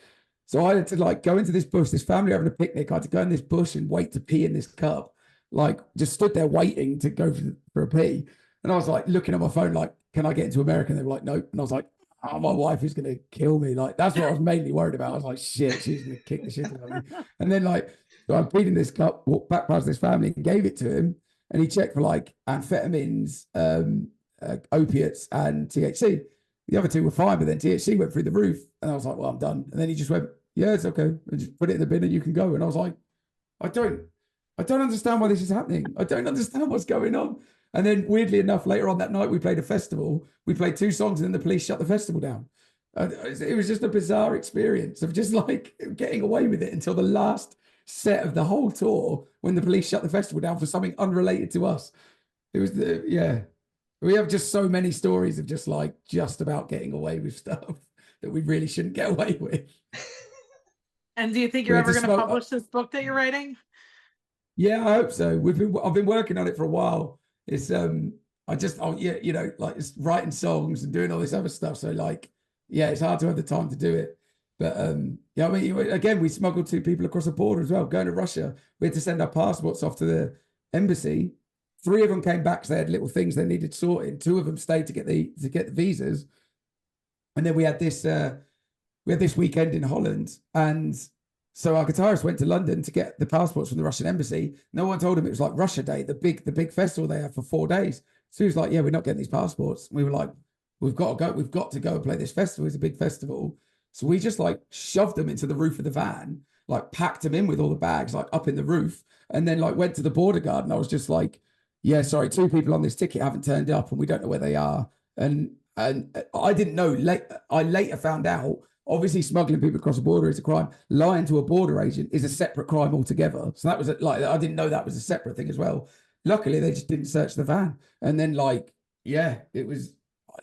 S4: So I had to like go into this bush, this family having a picnic. I had to go in this bush and wait to pee in this cup. Like, just stood there waiting to go for a pee. And I was like looking at my phone, like, can I get into America? And they were like, nope. And I was like, oh, my wife is going to kill me. Like, that's what I was mainly worried about. I was like, shit, she's going to kick the shit out of me. And then like, so I peed in this cup, walked back past this family and gave it to him. And he checked for like amphetamines, opiates and THC. The other 2 were fine, but then THC went through the roof. And I was like, well, I'm done. And then he just went, yeah, it's okay. And just put it in the bin and you can go. And I was like, I don't understand why this is happening. I don't understand what's going on. And then weirdly enough, later on that night, we played a festival. We played 2 songs and then the police shut the festival down. It was just a bizarre experience of just like getting away with it until the last set of the whole tour when the police shut the festival down for something unrelated to us. It was yeah. We have just so many stories of just like just about getting away with stuff that we really shouldn't get away with.
S3: And do you think you're ever going to publish this book that you're writing?
S4: Yeah, I hope so. I've been working on it for a while. It's like it's writing songs and doing all this other stuff. So like, yeah, it's hard to have the time to do it. But yeah, I mean, again, we smuggled 2 people across the border as well, going to Russia. We had to send our passports off to the embassy. 3 of them came back, so they had little things they needed sorting. 2 of them stayed to get the visas. And then we had this weekend in Holland, and so our guitarist went to London to get the passports from the Russian embassy. No one told him it was like Russia Day, the big festival they have for 4 days. So he was like, yeah, we're not getting these passports. We were like, we've got to go and play this festival. It's a big festival. So we just like shoved them into the roof of the van, like packed them in with all the bags, like up in the roof, and then like went to the border guard. And I was just like, yeah, sorry, 2 people on this ticket haven't turned up and we don't know where they are. And I didn't know. I later found out, obviously smuggling people across the border is a crime. Lying to a border agent is a separate crime altogether. So that was like, I didn't know that was a separate thing as well. Luckily, they just didn't search the van. And then like, yeah, it was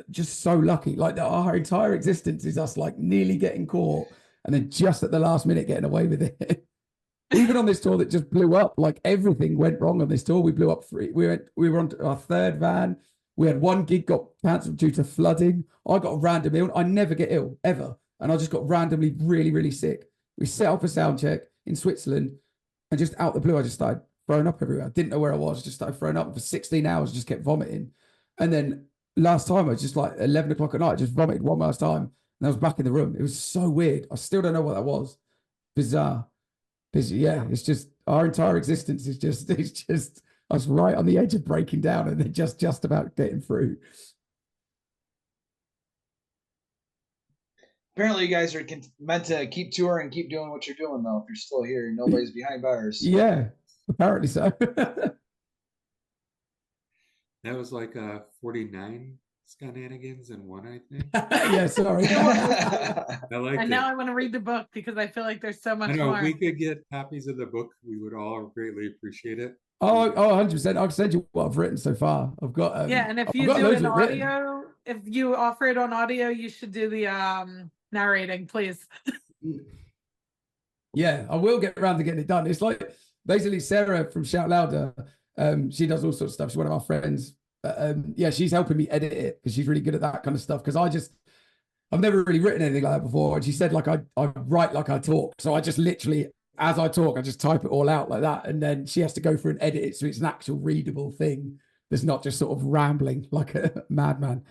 S4: just so lucky. Like our entire existence is us like nearly getting caught and then just at the last minute getting away with it. Even on this tour that just blew up, like everything went wrong on this tour. We blew up 3. We were on our 3rd van. We had 1 gig got cancelled due to flooding. I got a random ill. I never get ill ever. And I just got randomly really, really sick. We set up a sound check in Switzerland and just out the blue, I just started throwing up everywhere. I didn't know where I was. I just started throwing up for 16 hours, just kept vomiting. And then last time I was just like 11 o'clock at night, I just vomited one last time and I was back in the room. It was so weird. I still don't know what that was. Bizarre. Yeah, it's just our entire existence is just, it's just us right on the edge of breaking down and then just about getting through.
S2: Apparently, you guys are meant to keep touring, keep doing what you're doing, though. If you're still here, nobody's behind bars.
S4: Yeah, apparently so.
S5: That was like 49 SKAnanigans in one, I think.
S4: Yeah, sorry.
S5: I like
S3: And
S5: it.
S3: now I want to read the book because I feel like there's so much
S5: I know
S3: more.
S5: if we could get copies of the book, we would all greatly appreciate it.
S4: Oh, 100%. I can send you what I've written so far. I've got
S3: yeah, and if
S4: I've
S3: you
S4: got
S3: do
S4: loads
S3: an
S4: of it written.
S3: audio, if you offer it on audio, you should do the narrating, please.
S4: Yeah, I will get around to getting it done. It's like basically Sarah from Shout Louder. She does all sorts of stuff. She's one of our friends. Yeah, she's helping me edit it because she's really good at that kind of stuff. Because I've never really written anything like that before. And she said like I write like I talk. So I just literally, as I talk, I just type it all out like that. And then she has to go through and edit it so it's an actual readable thing that's not just sort of rambling like a madman.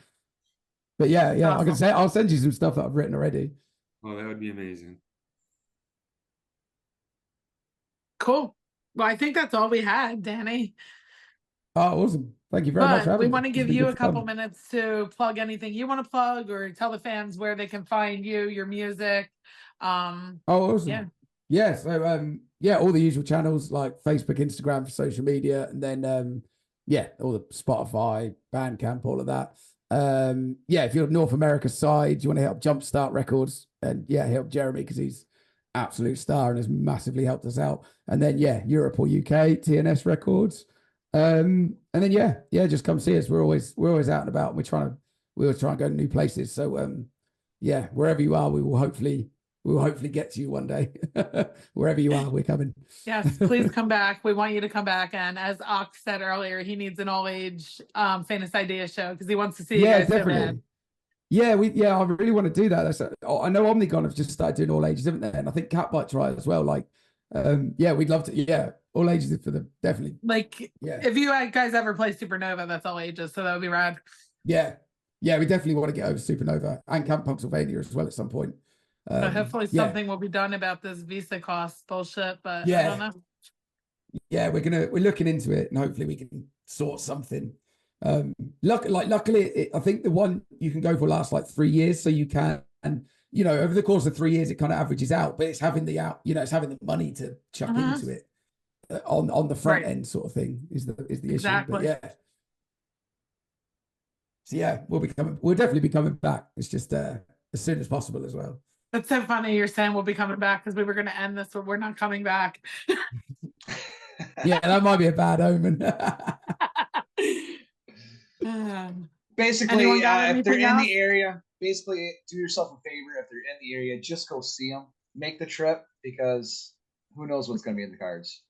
S4: But yeah, awesome. I can say I'll send you some stuff that I've written already.
S5: Oh, that would be amazing.
S3: Cool. Well, I think that's all we had, Dani.
S4: Oh, awesome. Thank you very much.
S3: We want to give you a couple minutes to plug anything you want to plug or tell the fans where they can find you, your music.
S4: Awesome. Yeah. So all the usual channels like Facebook, Instagram for social media, and then all the Spotify, Bandcamp, all of that. If you're North America side, you want to hit up Jumpstart Records and hit up Jeremy because he's absolute star and has massively helped us out. And then Europe or UK, TNS Records. And then just come see us. We're always out and about, and we always try and go to new places. So wherever you are, we will hopefully get to you one day. Wherever you are, we're coming.
S3: Yes, please come back. We want you to come back. And as Ox said earlier, he needs an all-age Faintest Idea show because he wants to see you guys
S4: definitely.
S3: so bad.
S4: I really want to do that. I know Omnicon have just started doing all ages, haven't they? And I think Catbite tried as well. Like, we'd love to. Yeah, all ages for them, definitely.
S3: Like, if you guys ever play Supernova, that's all ages, so that would be rad.
S4: Yeah, we definitely want to get over Supernova and Camp Pennsylvania as well at some point.
S3: So hopefully something will be done about this visa cost bullshit, but I don't know.
S4: Yeah, we're looking into it, and hopefully we can sort something. Luckily, I think the one you can go for lasts like 3 years, so you can, and over the course of 3 years, it kind of averages out. But it's having it's having the money to chuck into it on the front end sort of thing is the
S3: exactly.
S4: issue. But so we'll definitely be coming back. It's just as soon as possible as well.
S3: That's so funny you're saying we'll be coming back because we were going to end this, but we're not coming back.
S4: Yeah, that might be a bad omen.
S2: Basically, if they're in the area, basically do yourself a favor. If they're in the area, just go see them. Make the trip because who knows what's going to be in the cards.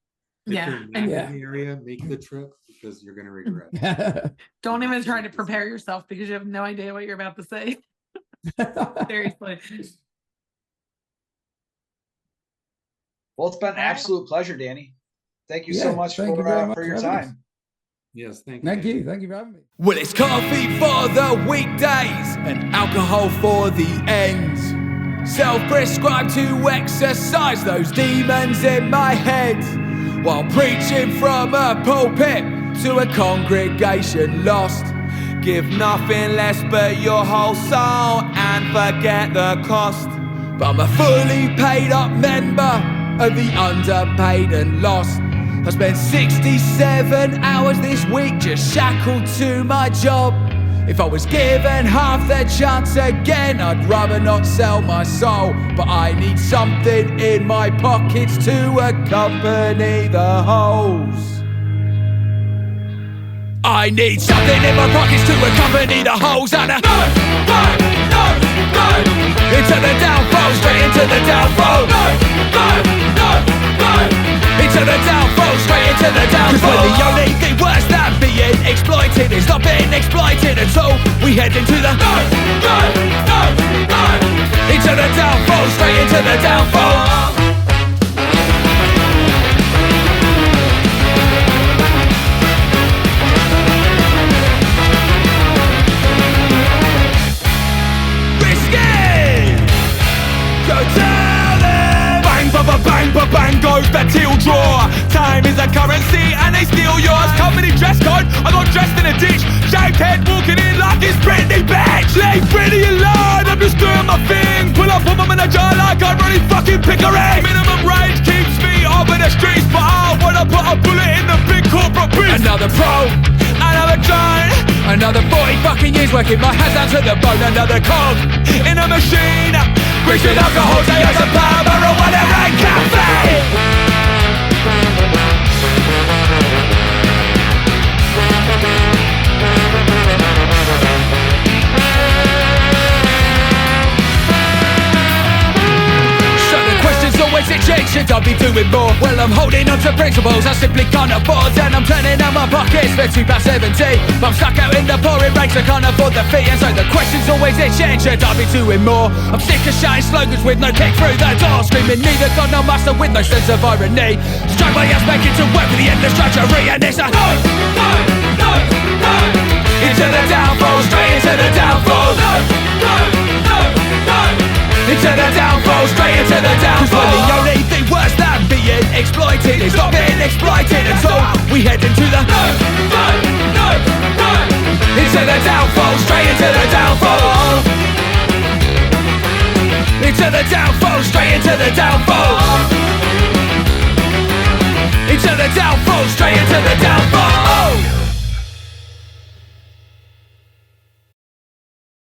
S5: If you're not in the area, make the trip because you're going to regret it.
S3: Don't even try to prepare yourself because you have no idea what you're about to say. Seriously.
S2: Well, it's been an absolute pleasure, Dani. Thank you so much for your time.
S5: Yes, thank you.
S4: Thank you for having me.
S1: Well, it's coffee for the weekdays and alcohol for the ends. Self-prescribed to exercise those demons in my head, while preaching from a pulpit to a congregation lost. Give nothing less but your whole soul and forget the cost. But I'm a fully paid up member of the underpaid and lost. I spent 67 hours this week just shackled to my job. If I was given half the chance again, I'd rather not sell my soul. But I need something in my pockets to accompany the holes. I need something in my pockets to accompany the holes. And a no, into the downfall, straight into the downfall. Into the downfall, straight into the downfall. 'Cause when the only thing worse than being exploited is not being exploited at all, we head into the into the downfall, straight into the downfall. Bang, bang goes the teal drawer. Time is a currency and they steal yours. Company dress code, I got dressed in a ditch. Shaved head walking in like it's Britney, bitch. Leave Britney alone, I'm just doing my thing. Pull up on my manager like I'm really fucking Pickering. Minimum range keeps me over the streets, but I wanna put a bullet in the big corporate beast. Another pro, another another drone. Another 40 fucking years working my hands down to the bone. Another cog in a machine, greased with alcohol, diets and power, or whatever it can be. Always itching, should I be doing more? Well, I'm holding on to principles I simply can't afford, and I'm turning out my pockets for £2.70. But I'm stuck out in the pouring ranks, I can't afford the fee, and so the question's always itching, should I be doing more? I'm sick of shouting slogans with no kick through the door, screaming neither God nor master with no sense of irony. Strike my ass back into work with the endless drudgery, and it's a no, no, no, no. Into the downfall, straight into the downfall. No, no, no, no. Into the downfall, straight into the downfall. 'Cause when the only thing worse than being exploited is not being exploited at all, we head into the no, no, no, no. Into the downfall, straight into the downfall. Into the downfall, straight into the downfall. Into the downfall, straight into the downfall.